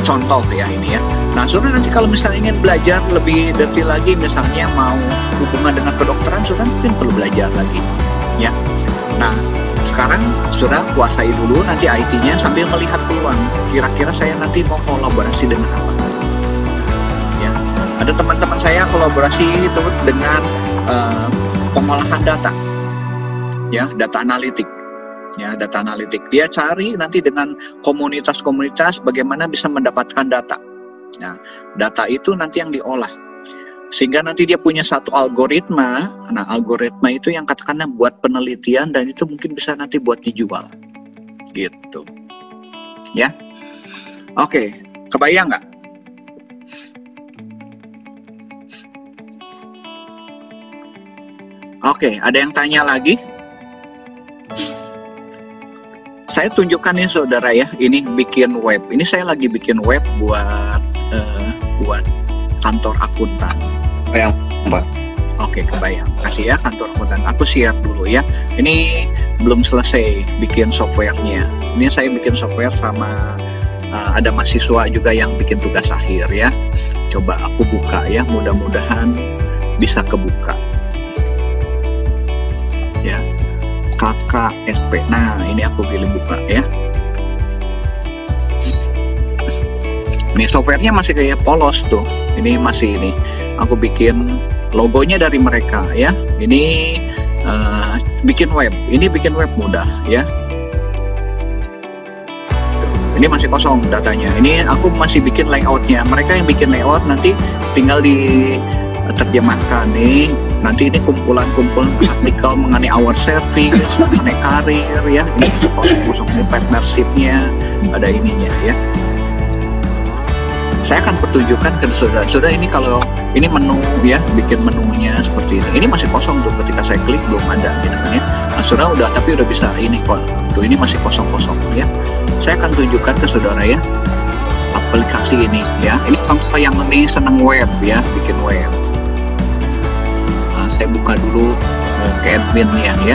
Speaker 1: Contoh ya ini ya. Nah, saudara nanti kalau misalnya ingin belajar lebih detail lagi, misalnya mau hubungan dengan kedokteran, saudara mungkin perlu belajar lagi ya. Nah, sekarang saudara kuasai dulu nanti IT-nya sambil melihat peluang. Kira-kira saya nanti mau kolaborasi dengan apa? Ya, ada teman-teman saya kolaborasi itu dengan pengolahan data, ya, data analitik. Ya, data analitik. Dia cari nanti dengan komunitas-komunitas bagaimana bisa mendapatkan data. Nah, data itu nanti yang diolah. Sehingga nanti dia punya satu algoritma. Nah, algoritma itu yang katakanlah buat penelitian dan itu mungkin bisa nanti buat dijual. Gitu. Ya. Oke, kebayang nggak? Oke, ada yang tanya lagi? Saya tunjukkan ya saudara ya, ini bikin web. Ini saya lagi bikin web buat kantor akuntan.
Speaker 2: Kebayang, Mbak.
Speaker 1: Oke, kebayang. Kasih ya kantor akuntan. Aku share dulu ya. Ini belum selesai bikin softwarenya. Ini saya bikin software sama ada mahasiswa juga yang bikin tugas akhir ya. Coba aku buka ya, mudah-mudahan bisa kebuka. Ya. KKSP. Nah, ini aku pilih buka ya. Ini softwarenya masih kayak polos tuh. Ini masih ini. Aku bikin logonya dari mereka ya. Ini bikin web. Ini bikin web mudah ya. Ini masih kosong datanya. Ini aku masih bikin layoutnya. Mereka yang bikin layout nanti tinggal diterjemahkan nih. Nanti ini kumpulan-kumpulan artikel mengenai our service, mengenai karir ya, ini kosong ini partnership-nya, ada ininya ya. Saya akan pertunjukkan ke saudara-saudara ini kalau ini menu ya, bikin menunya seperti ini. Ini masih kosong tuh, ketika saya klik belum ada gitu kan ya. Nah, saudara udah tapi udah bisa ini kok. Tuh ini masih kosong-kosong ya. Saya akan tunjukkan ke saudara ya aplikasi ini ya. Ini sama yang ini senang web ya, bikin web. Saya buka dulu ke adminnya ya.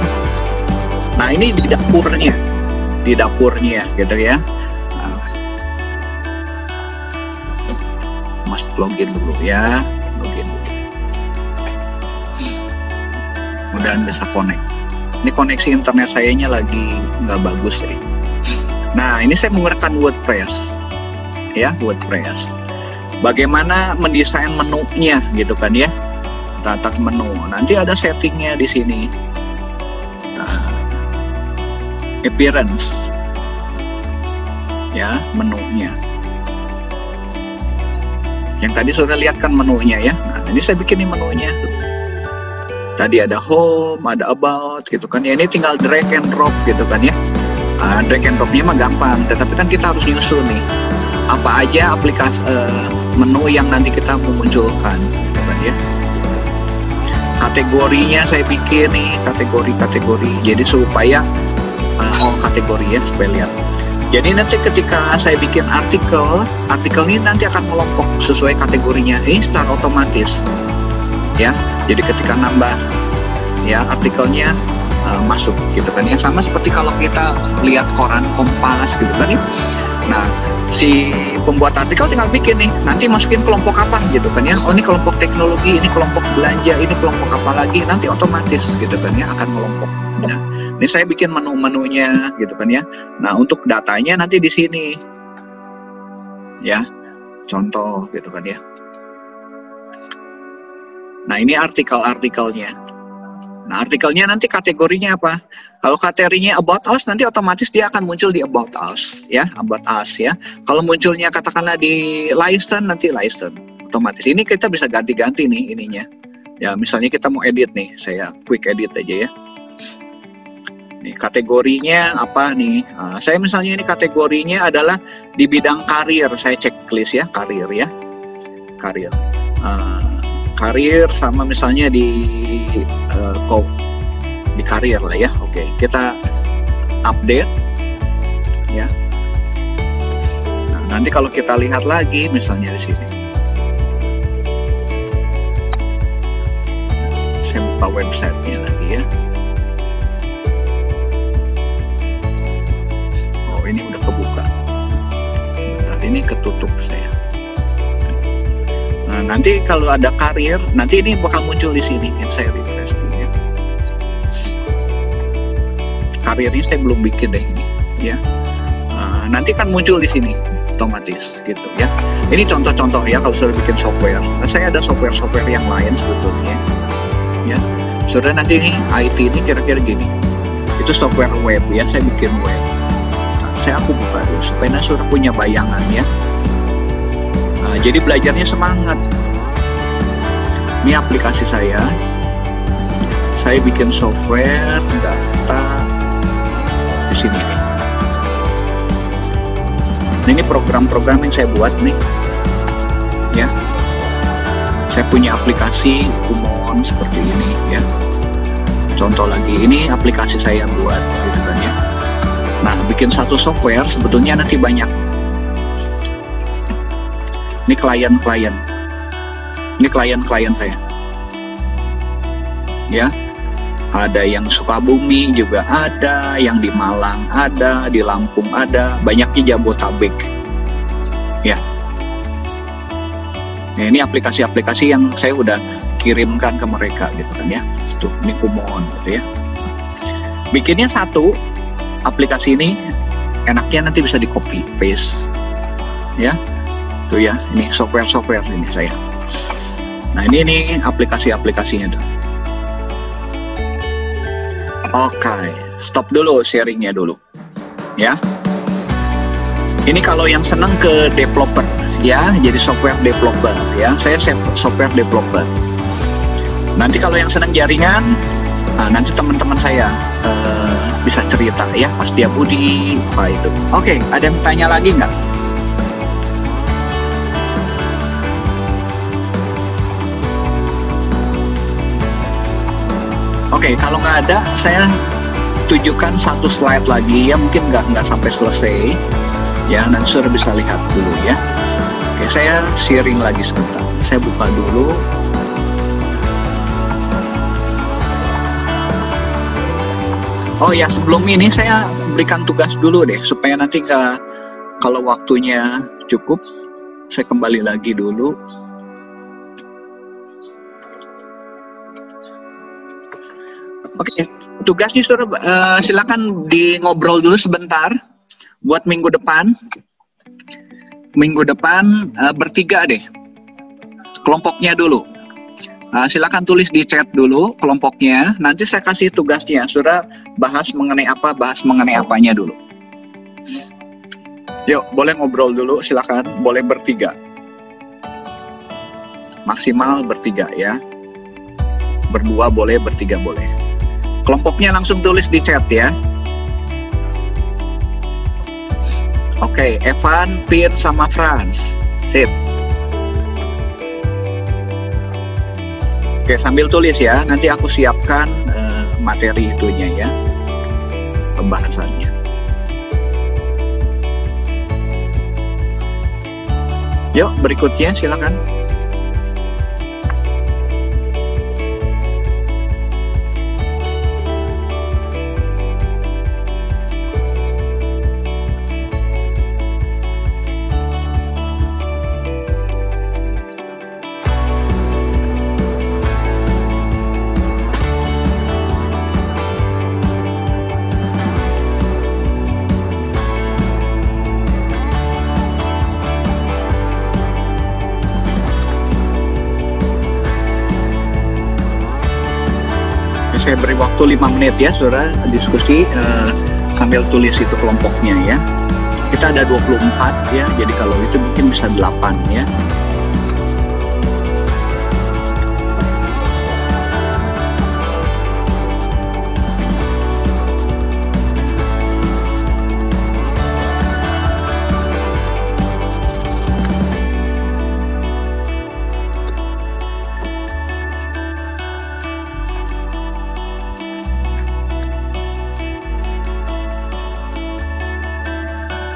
Speaker 1: Nah ini di dapurnya gitu ya. Mas login dulu ya, login dulu. Mudah-mudahan bisa connect. Ini koneksi internet sayanya lagi nggak bagus ya. Nah ini saya menggunakan WordPress ya, WordPress. Bagaimana mendesain menunya gitu kan ya. Tata menu, nanti ada settingnya di sini. Nah, appearance, ya menunya. Yang tadi sudah lihat kan menunya ya. Nah, ini saya bikin menunya. Tadi ada home, ada about, gitu kan. Ya ini tinggal drag and drop gitu kan ya. Drag and dropnya mah gampang, tetapi kan kita harus nyusun nih. Apa aja aplikasi menu yang nanti kita memunculkan, gitu kan ya. Kategorinya saya bikin nih kategori-kategori jadi supaya kategori ya supaya lihat. Jadi nanti ketika saya bikin artikel ini nanti akan melompok sesuai kategorinya. Ini start otomatis ya. Jadi ketika nambah ya artikelnya masuk gitu kan ya, sama seperti kalau kita lihat koran Kompas gitu kan ya. Nah si pembuat artikel tinggal bikin nih, nanti masukin kelompok apa gitu kan ya. Oh ini kelompok teknologi, ini kelompok belanja, ini kelompok apa lagi, nanti otomatis gitu kan ya akan melompok. Nah, ini saya bikin menu-menunya gitu kan ya. Nah untuk datanya nanti di sini ya, contoh gitu kan ya. Nah ini artikelnya. Nah artikelnya nanti kategorinya apa? Kalau kategorinya about us nanti otomatis dia akan muncul di about us ya, about us ya. Kalau munculnya katakanlah di license nanti license otomatis. Ini kita bisa ganti-ganti nih ininya. Ya misalnya kita mau edit nih, saya quick edit aja ya. Nih kategorinya apa nih? Saya misalnya ini kategorinya adalah di bidang karir. Saya checklist ya karir ya, karir. Karir sama misalnya di karir lah ya. Oke, kita update ya. Nah, nanti kalau kita lihat lagi misalnya di sini, saya buka websitenya lagi ya. Oh ini udah kebuka. Sebentar ini ketutup saya. Nah, nanti kalau ada karir, nanti ini bakal muncul di sini. Saya refresh dulu ya. Karirnya saya belum bikin deh ini, ya. Nanti kan muncul di sini otomatis, gitu ya. Ini contoh-contoh ya kalau sudah bikin software. Nah, saya ada software-software yang lain sebetulnya, ya. Sudah nanti ini IT ini kira-kira gini. Itu software web ya, saya bikin web. Nah, aku buka dulu supaya sudah punya bayangan ya. Nah, jadi belajarnya semangat. Ini aplikasi saya. Saya bikin software data di sini nih. Nah, ini program-program yang saya buat nih. Ya. Saya punya aplikasi Kumon seperti ini ya. Contoh lagi, ini aplikasi saya buat gitu kan ya. Nah, bikin satu software sebetulnya nanti banyak. Ini klien-klien. Ini klien-klien saya. Ya. Ada yang Sukabumi juga ada, yang di Malang ada, di Lampung ada, banyaknya Jabotabek. Ya. Nah, ini aplikasi-aplikasi yang saya udah kirimkan ke mereka gitu kan ya. Tuh, ini Kumon gitu ya. Bikinnya satu aplikasi ini enaknya nanti bisa di copy paste ya. Tuh ya, ini software ini saya. Nah, ini nih aplikasi-aplikasinya tuh. Oke, stop dulu sharingnya dulu ya. Ini kalau yang senang ke developer ya, jadi software developer ya. Saya software developer. Nanti kalau yang senang jaringan, nanti teman-teman saya bisa cerita ya, Pak Setia Budi, Pak itu. Oke, ada yang tanya lagi nggak? Oke, kalau nggak ada, saya tunjukkan satu slide lagi ya, mungkin nggak sampai selesai ya, nanti sudah bisa lihat dulu ya. Oke, saya sharing lagi sebentar. Saya buka dulu. Oh ya, sebelum ini saya berikan tugas dulu deh, supaya nanti kalau waktunya cukup, saya kembali lagi dulu. Oke, tugasnya sudah silakan di ngobrol dulu sebentar buat minggu depan. Minggu depan bertiga deh, kelompoknya dulu. Silakan tulis di chat dulu kelompoknya. Nanti saya kasih tugasnya. Sudah bahas mengenai apa, bahas mengenai apanya dulu. Yuk, boleh ngobrol dulu. Silakan, boleh bertiga. Maksimal bertiga ya. Berdua boleh, bertiga boleh. Kelompoknya langsung tulis di chat ya. Oke, Evan, Pin, sama Franz. Sip. Oke, sambil tulis ya, nanti aku siapkan materi itunya ya, pembahasannya. Yuk, berikutnya silakan. Saya beri waktu 5 menit ya, saudara, diskusi sambil tulis itu kelompoknya ya. Kita ada 24 ya, jadi kalau itu mungkin bisa 8 ya.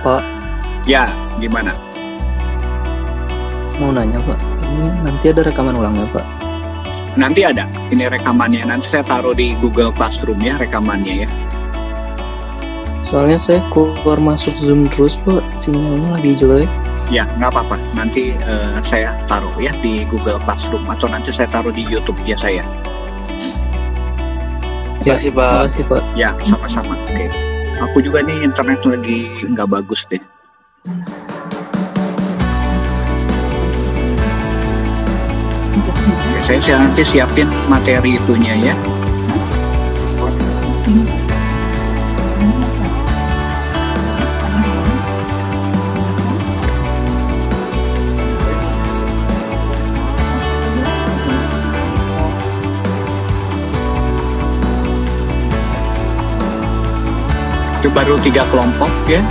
Speaker 18: Pak.
Speaker 1: Ya, gimana?
Speaker 18: Mau nanya Pak, ini nanti ada rekaman ulangnya Pak?
Speaker 1: Nanti ada, ini rekamannya. Nanti saya taruh di Google Classroom ya, rekamannya ya.
Speaker 18: Soalnya saya keluar masuk Zoom terus Pak, sinyalnya lagi jelek.
Speaker 1: Ya, nggak apa-apa. Nanti saya taruh ya di Google Classroom, atau nanti saya taruh di YouTube ya saya.
Speaker 18: Ya, terima kasih Pak.
Speaker 1: Ya, sama-sama. Oke. Aku juga nih internet lagi nggak bagus deh. Oke, saya nanti siapin materi itunya ya. baru 3 kelompok ya.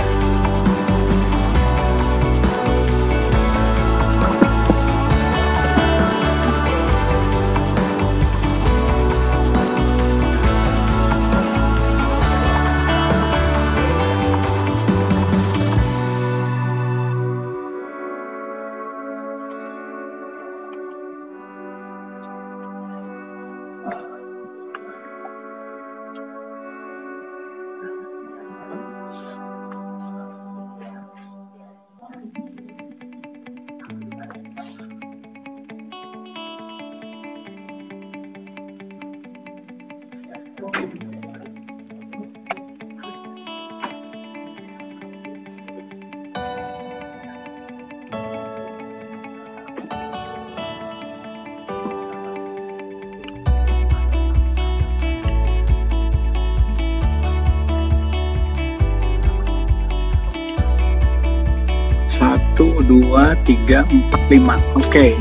Speaker 1: Satu, 2, 3, 4, 5. Oke.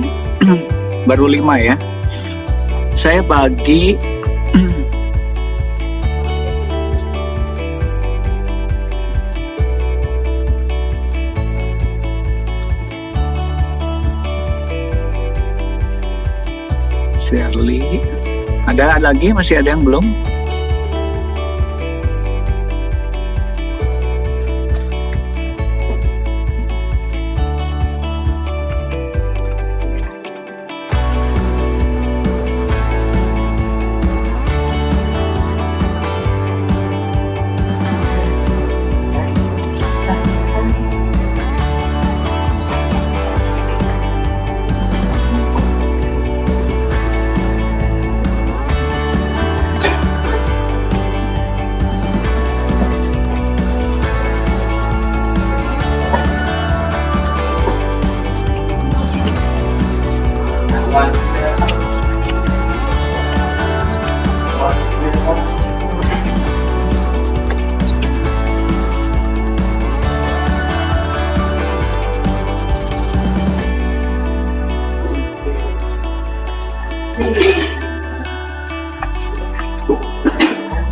Speaker 1: Baru 5 ya. Saya bagi Shirley. Ada lagi? Masih ada yang belum?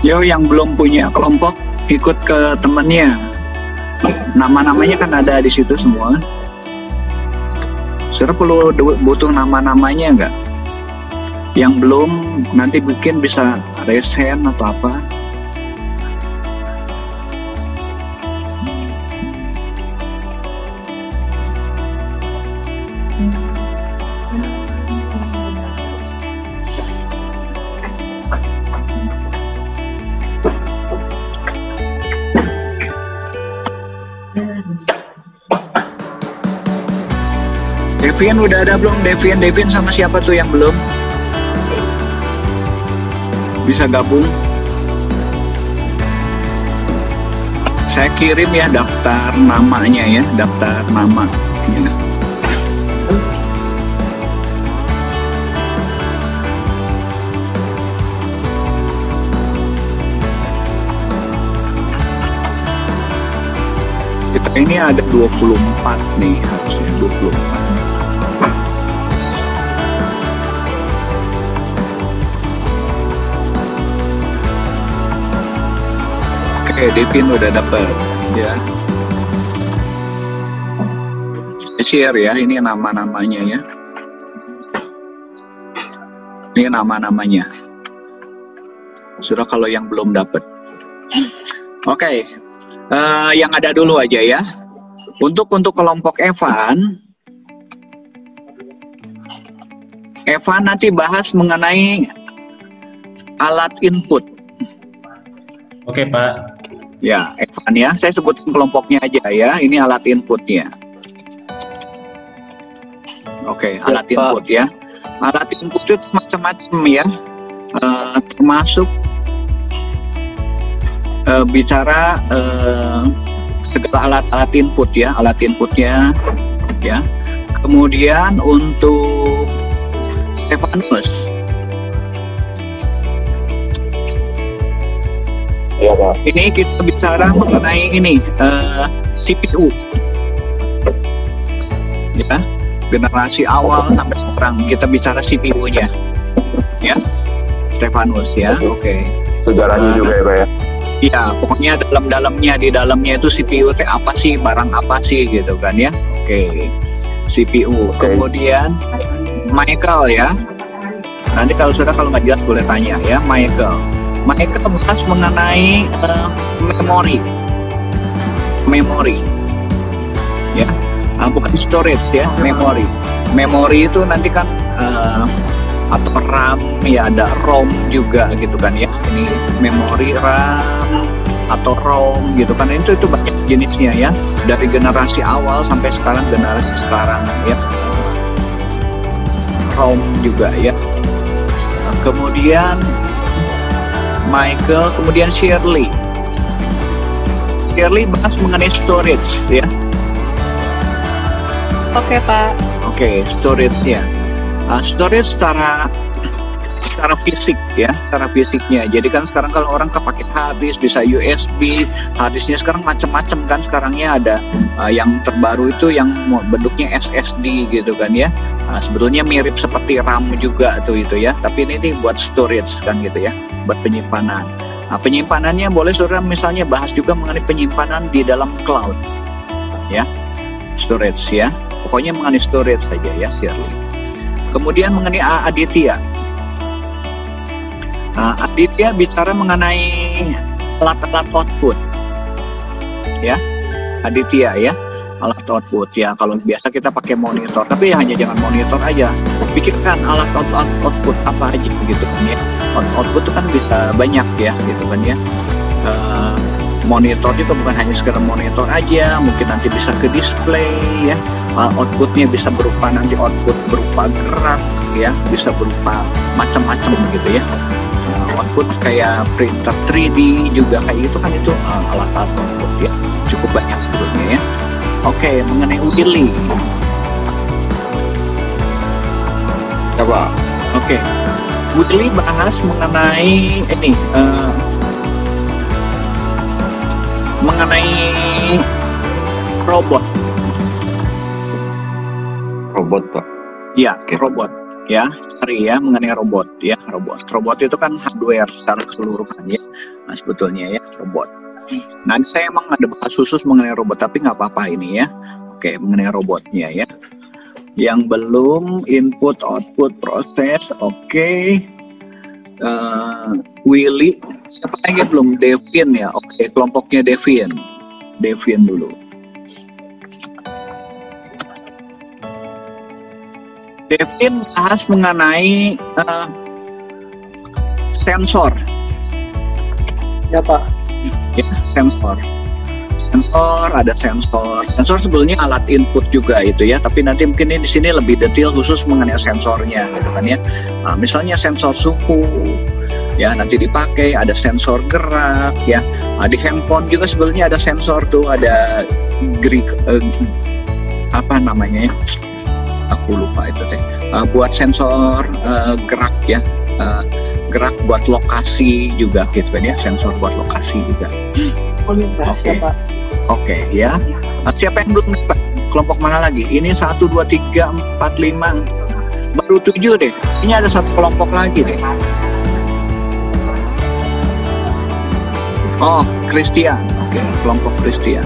Speaker 1: Yo, yang belum punya kelompok ikut ke temennya. Nama-namanya kan ada di situ semua. Saudara perlu butuh nama-namanya nggak? Yang belum nanti bikin bisa raise hand atau apa? Devian udah ada belum? Devian sama siapa tuh yang belum? Bisa gabung? Saya kirim ya daftar namanya ya, daftar nama. Ya. Kita ini ada 24 nih, harusnya 24. Oke, Devin udah dapet ya. Share ya, ini nama-namanya ya. Ini nama-namanya. Sudah kalau yang belum dapet. Oke, yang ada dulu aja ya. Untuk kelompok Evan nanti bahas mengenai alat input.
Speaker 10: Oke, Pak.
Speaker 1: Ya, Evan ya, saya sebutin kelompoknya aja ya. Ini alat inputnya. Oke, alat input ya. Alat input itu macam-macam ya. Termasuk bicara segala alat input ya, alat inputnya ya. Kemudian untuk Stefanus.
Speaker 4: Ya, Pak.
Speaker 1: Ini kita bicara mengenai ini CPU, ya, generasi awal sampai sekarang kita bicara CPU-nya, ya, Stefanus ya, oke.
Speaker 4: Sejarahnya juga ya, Pak ya.
Speaker 1: Ya, pokoknya dalamnya di dalamnya itu CPU teh apa sih, barang apa sih gitu kan ya. Oke. CPU. Kemudian Michael ya. Nanti kalau nggak jelas boleh tanya ya, Michael bahas mengenai memori. Ya. Bukan storage ya, memori itu nanti kan atau RAM ya, ada ROM juga gitu kan ya. Ini memori RAM atau ROM gitu kan, itu banyak jenisnya ya, dari generasi awal sampai generasi sekarang ya. ROM juga ya. Kemudian Michael, kemudian Shirley bahas mengenai storage ya.
Speaker 22: Oke, Pak.
Speaker 1: Oke, storage-nya. Storage secara fisik ya, secara fisiknya. Jadi kan sekarang kalau orang kepake habis bisa USB, harddisknya sekarang macam-macam kan. Sekarangnya ada yang terbaru itu yang bentuknya SSD gitu kan ya. Sebetulnya mirip seperti RAM juga tuh itu ya. Tapi ini buat storage kan gitu ya, buat penyimpanan. Penyimpanannya boleh saudara misalnya bahas juga mengenai penyimpanan di dalam cloud ya, storage ya. Pokoknya mengenai storage saja ya, Shirley. Kemudian mengenai Aditya. Aditya bicara mengenai alat-alat output. Ya, Aditya ya, alat output ya. Kalau biasa kita pakai monitor, tapi hanya jangan monitor aja. Pikirkan alat output apa aja gitu kan ya. Output itu kan bisa banyak ya gitu kan ya. Monitor juga bukan hanya sekedar monitor aja, mungkin nanti bisa ke display ya. Outputnya bisa berupa nanti output berupa gerak ya, bisa berupa macam-macam gitu ya. Output kayak printer 3D juga kayak gitu kan, itu alat-alat output ya, cukup banyak sebetulnya ya. Oke, mengenai Willy.
Speaker 2: Coba.
Speaker 1: Oke, Willy bahas mengenai ini. Mengenai robot Pak ya, robot ya, sorry ya, mengenai robot ya. Robot itu kan hardware secara keseluruhan ya. Nah sebetulnya ya robot. Nanti saya emang ada bahas khusus mengenai robot, tapi nggak apa-apa ini ya. Oke, mengenai robotnya ya. Yang belum input output proses. Oke. Willy, siapa lagi belum? Devin ya. Oke, kelompoknya Devin dulu. Devin bahas mengenai sensor.
Speaker 14: Ya Pak.
Speaker 1: Ya, sensor. Ada sensor. Sensor sebetulnya alat input juga itu ya, tapi nanti mungkin di sini lebih detail khusus mengenai sensornya gitu kan ya. Misalnya sensor suhu ya, nanti dipakai, ada sensor gerak ya. Di handphone juga sebetulnya ada sensor tuh, ada apa namanya ya? Aku lupa itu teh. Buat sensor gerak ya. Gerak buat lokasi juga gitu kan ya, sensor buat lokasi juga. Oke ya. Siapa yang belum dapat? Kelompok mana lagi? Ini 1, 2, 3, 4, 5, baru 7 deh. Ini ada satu kelompok lagi deh. Oh, Christian. Oke, kelompok Christian.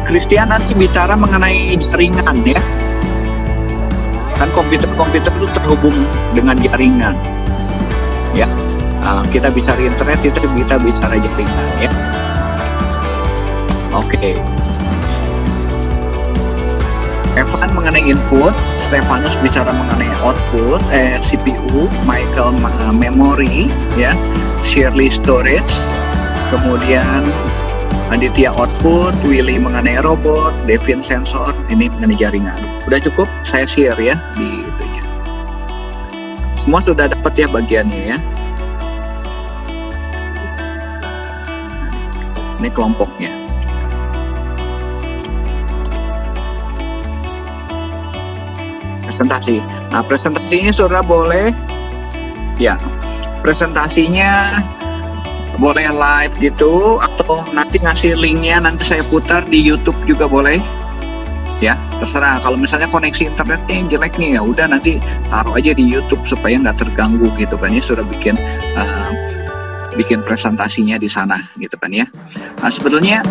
Speaker 1: Christian nanti bicara mengenai jaringan ya. Kan komputer itu terhubung dengan jaringan. Ya. Kita bicara internet, kita bicara jaringan ya. Oke. Evan mengenai input, Stefanus bicara mengenai output, CPU, Michael memory ya, Shirley storage, kemudian Aditya output, Willy mengenai robot, Devin sensor, ini mengenai jaringan. Udah cukup, saya share ya di itunya. Semua sudah dapat ya bagiannya ya. Ini kelompoknya. Presentasi. Nah, presentasinya saudara boleh ya. Presentasinya boleh live gitu, atau nanti ngasih linknya, nanti saya putar di YouTube juga boleh. Ya, terserah. Kalau misalnya koneksi internetnya yang jelek nih, ya udah nanti taruh aja di YouTube supaya nggak terganggu gitu kan ya. Sudah bikin presentasinya di sana gitu kan ya. Nah, sebetulnya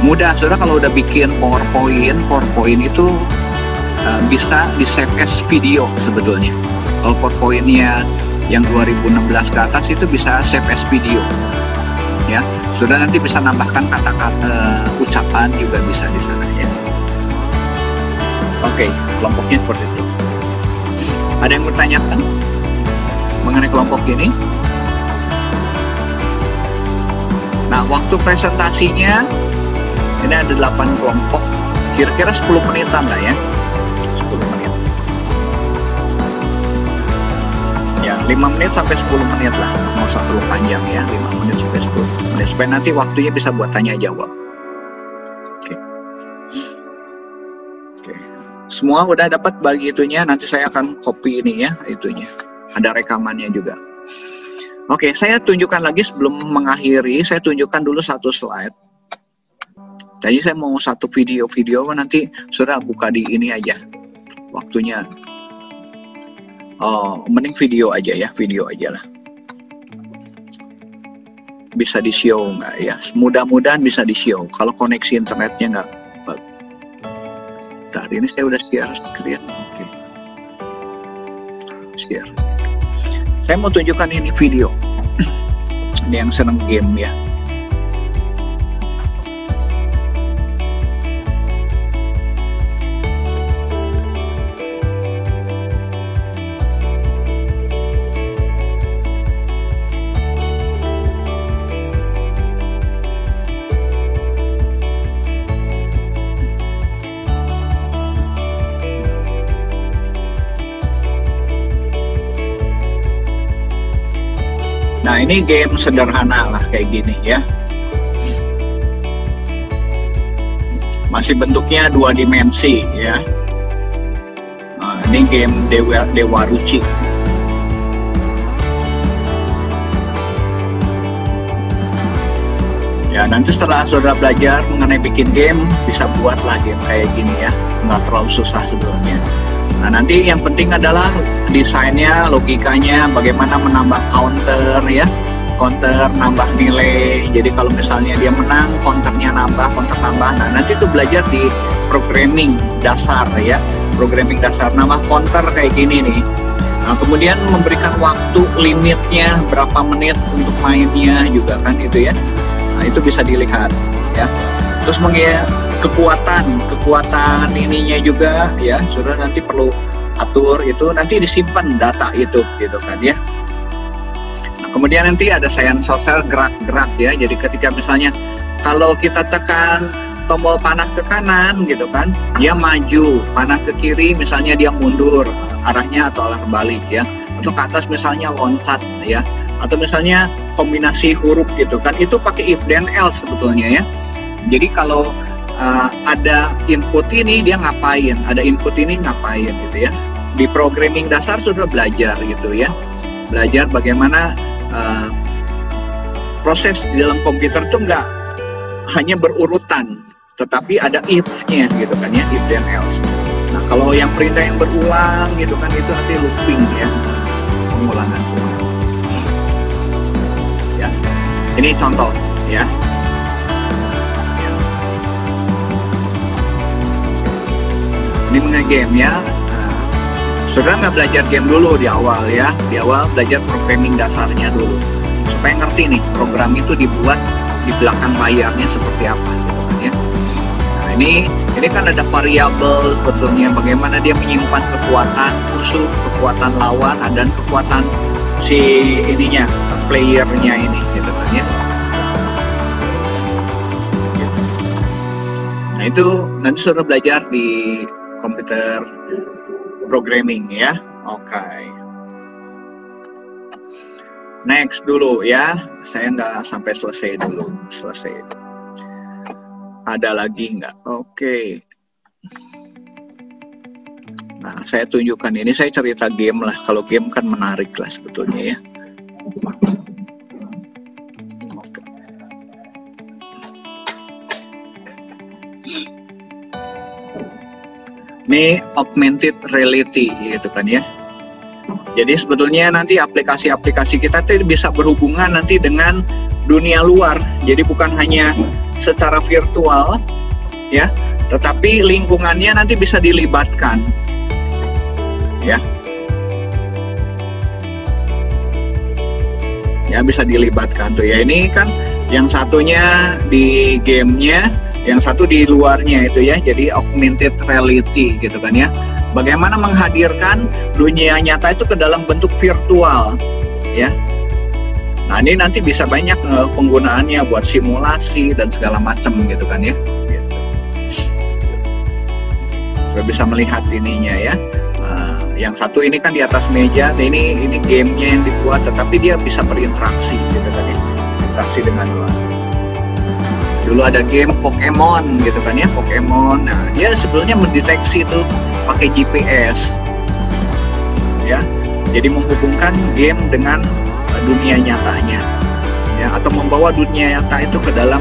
Speaker 1: mudah, saudara. Kalau udah bikin PowerPoint itu bisa di save as video sebetulnya. Kalau PowerPoint-nya yang 2016 ke atas itu bisa save as video. Ya, sudah nanti bisa nambahkan kata-kata ucapan juga bisa di sana ya. Oke, kelompoknya seperti itu. Ada yang bertanyakan mengenai kelompok ini? Nah, waktu presentasinya ini ada 8 kelompok, kira-kira 10 menitan lah ya. 10 menit. Ya, 5 menit sampai 10 menit lah. Mau satu panjang ya, 5 menit sampai 10 menit. Supaya nanti waktunya bisa buat tanya jawab. Oke. Semua udah dapat bagi itunya, nanti saya akan copy ini ya, itunya. Ada rekamannya juga. Oke, saya tunjukkan lagi sebelum mengakhiri, saya tunjukkan dulu satu slide. Tadi saya mau satu video, nanti sudah buka di ini aja. Waktunya. Oh, mending video aja ya, video aja lah. Bisa di-show nggak ya? Mudah-mudahan bisa di-show. Kalau koneksi internetnya nggak. Tadi ini saya udah share screen. Oke. Share. Saya mau tunjukkan ini video. Ini yang seneng game ya. Nah, ini game sederhana lah kayak gini ya. Masih bentuknya 2 dimensi ya. Nah, ini game Dewa Ruci. Ya, nanti setelah saudara belajar mengenai bikin game, bisa buatlah game kayak gini ya. Nggak terlalu susah sebelumnya. Nah, nanti yang penting adalah desainnya, logikanya, bagaimana menambah counter ya, counter nambah nilai. Jadi kalau misalnya dia menang, counternya nambah, counter nambah. Nah, nanti itu belajar di programming dasar ya, programming dasar nambah counter kayak gini nih. Nah, kemudian memberikan waktu limitnya berapa menit untuk mainnya juga kan itu ya. Nah, itu bisa dilihat ya. Terus kekuatan ininya juga ya, sudah nanti perlu atur itu, nanti disimpan data itu gitu kan ya. Nah, kemudian nanti ada sensor gerak-gerak ya. Jadi ketika misalnya kalau kita tekan tombol panah ke kanan gitu kan, dia maju, panah ke kiri misalnya dia mundur arahnya atau arah kebalik ya. Atau ke atas misalnya loncat ya. Atau misalnya kombinasi huruf gitu kan, itu pakai if then else sebetulnya ya. Jadi kalau ada input ini dia ngapain, ada input ini ngapain gitu ya. Di programming dasar sudah belajar gitu ya, belajar bagaimana proses di dalam komputer itu nggak hanya berurutan, tetapi ada if-nya gitu kan ya, if then else. Nah, kalau yang perintah yang berulang gitu kan, itu nanti looping ya, pengulangan. Ya, ini contoh ya. Ini mengenai game ya. Nah, saudara nggak belajar game dulu di awal ya. Di awal belajar programming dasarnya dulu, supaya ngerti nih program itu dibuat di belakang layarnya seperti apa gitu kan ya. Nah, ini kan ada variabel sebetulnya, bagaimana dia menyimpan kekuatan musuh, kekuatan lawan, dan kekuatan si ininya, playernya ini gitu kan ya. Nah, itu nanti saudara belajar di komputer programming ya. Oke. Next dulu ya. Saya nggak sampai selesai dulu. Selesai. Ada lagi nggak? Oke. Nah, saya tunjukkan ini. Saya cerita game lah. Kalau game kan menarik lah sebetulnya ya. Ini augmented reality gitu kan ya. Jadi sebetulnya nanti aplikasi-aplikasi kita tuh bisa berhubungan nanti dengan dunia luar. Jadi bukan hanya secara virtual ya, tetapi lingkungannya nanti bisa dilibatkan ya. Ya bisa dilibatkan tuh ya. Ini kan yang satunya di gamenya, yang satu di luarnya itu ya. Jadi augmented reality gitu kan ya. Bagaimana menghadirkan dunia nyata itu ke dalam bentuk virtual ya. Nah ini nanti bisa banyak penggunaannya buat simulasi dan segala macam gitu kan ya. Gitu. Sudah bisa melihat ininya ya. Yang satu ini kan di atas meja, ini gamenya yang dibuat, tetapi dia bisa berinteraksi gitu kan ya. Interaksi dengan luar. Dulu ada game Pokemon gitu kan ya, Pokemon. Nah dia sebetulnya mendeteksi itu pakai GPS ya, jadi menghubungkan game dengan dunia nyatanya ya, atau membawa dunia nyata itu ke dalam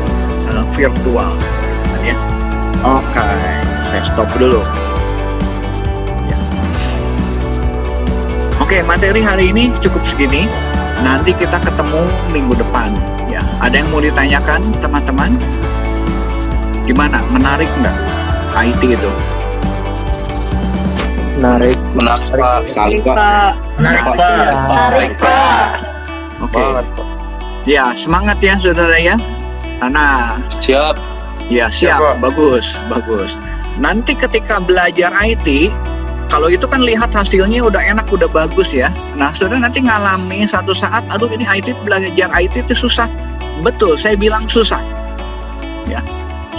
Speaker 1: virtual ya. Oke, saya stop dulu ya. Oke, materi hari ini cukup segini, nanti kita ketemu minggu depan ya. Ada yang mau ditanyakan teman-teman? Gimana, menarik nggak IT itu?
Speaker 18: Menarik
Speaker 20: Pak.
Speaker 18: sekali
Speaker 20: Pak.
Speaker 18: Menarik Pak.
Speaker 1: Oke. Ya, semangat ya saudara ya. Nah,
Speaker 20: siap.
Speaker 1: Ya, siap. Bagus. Nanti ketika belajar IT, kalau itu kan lihat hasilnya udah enak, udah bagus ya. Nah, saudara nanti ngalami satu saat, aduh ini IT, belajar IT itu susah. Betul, saya bilang susah. Ya,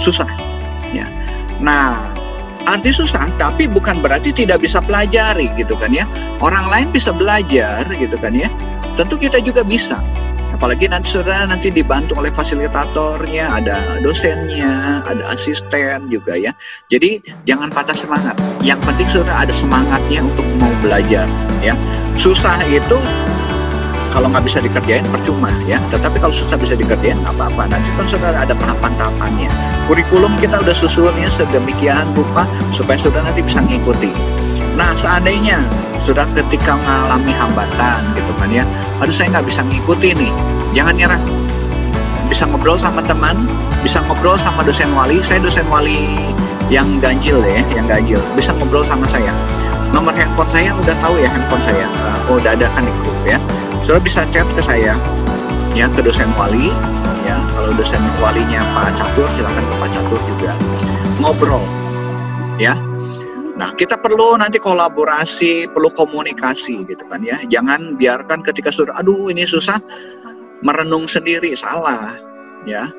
Speaker 1: susah. Ya. Nah, arti susah, tapi bukan berarti tidak bisa pelajari gitu kan ya. Orang lain bisa belajar gitu kan ya. Tentu kita juga bisa. Apalagi nanti saudara nanti dibantu oleh fasilitatornya, ada dosennya, ada asisten juga ya. Jadi jangan patah semangat. Yang penting saudara ada semangatnya untuk mau belajar ya. Susah itu kalau nggak bisa dikerjain percuma ya. Tetapi kalau susah bisa dikerjain nggak apa-apa. Nanti kan saudara ada tahapan-tahapannya. Kurikulum kita udah susunnya sedemikian rupa supaya saudara nanti bisa ngikuti. Nah seandainya sudah ketika mengalami hambatan gitu kan ya, aduh saya nggak bisa ngikuti nih, jangan nyerah. Bisa ngobrol sama teman, bisa ngobrol sama dosen wali. Saya dosen wali yang ganjil ya, yang ganjil. Bisa ngobrol sama saya. Nomor handphone saya udah tahu ya, handphone saya udah ada kan di grup ya. Saudara bisa chat ke saya ya, ke dosen wali ya. Kalau dosen walinya Pak Catur, silakan ke Pak Catur juga. Ngobrol ya. Nah, kita perlu nanti kolaborasi, perlu komunikasi gitu kan ya. Jangan biarkan ketika sudah aduh ini susah merenung sendiri, salah ya.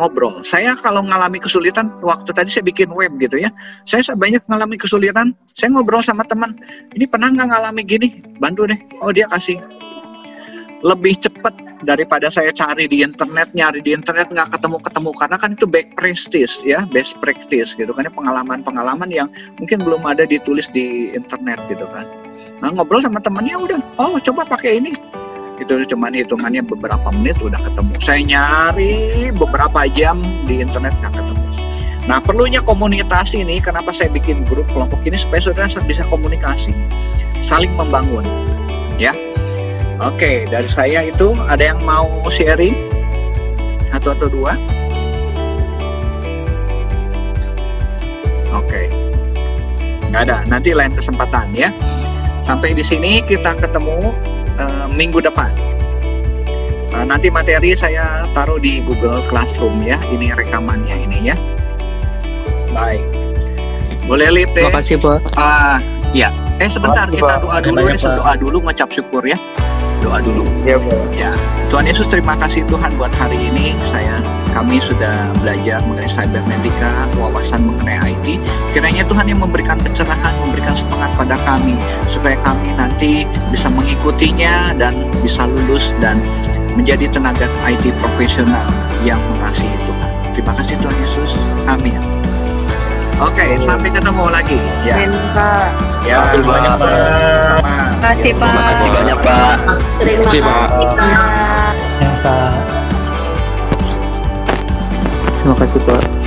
Speaker 1: Ngobrol. Saya kalau ngalami kesulitan, waktu tadi saya bikin web gitu ya. Saya banyak ngalami kesulitan, saya ngobrol sama teman. Ini pernah nggak ngalami gini? Bantu deh. Oh, dia kasih. Lebih cepat daripada saya cari di internet, nyari di internet nggak ketemu-ketemu, karena kan itu best practice gitu kan ya, pengalaman-pengalaman yang mungkin belum ada ditulis di internet gitu kan. Nah, ngobrol sama temannya udah, oh coba pakai ini. Itu cuman hitungannya beberapa menit udah ketemu. Saya nyari beberapa jam di internet nggak ketemu. Nah, perlunya komunitas ini, kenapa saya bikin grup kelompok ini, supaya saudara bisa komunikasi, saling membangun ya. Oke, dari saya itu ada yang mau sharing atau dua? Oke, nggak ada. Nanti lain kesempatan ya. Sampai di sini kita ketemu minggu depan. Nanti materi saya taruh di Google Classroom ya. Ini rekamannya ini ya. Baik. Boleh lihat deh.
Speaker 18: Terima kasih Pak.
Speaker 1: Ya. Sebentar kita doa dulu deh. Doa dulu, ngucap syukur ya. Doa dulu.
Speaker 13: Ya, Pak.
Speaker 1: Ya. Tuhan Yesus, terima kasih Tuhan buat hari ini. Kami sudah belajar mengenai cybernetika, wawasan mengenai IT. Kiranya Tuhan yang memberikan pencerahan, memberikan semangat pada kami, supaya kami nanti bisa mengikutinya dan bisa lulus dan menjadi tenaga IT profesional yang mengasihi Tuhan. Terima kasih Tuhan Yesus. Amin. Oke, sampai ketemu lagi. Ya.
Speaker 14: Amin, Pak.
Speaker 1: Ya,
Speaker 20: terima kasih banyak, Pak.
Speaker 14: Terima kasih, Pak.
Speaker 20: Terima kasih banyak, Pak.
Speaker 16: Terima kasih, Pak.
Speaker 7: Ya, Pak.
Speaker 18: Terima kasih Pak.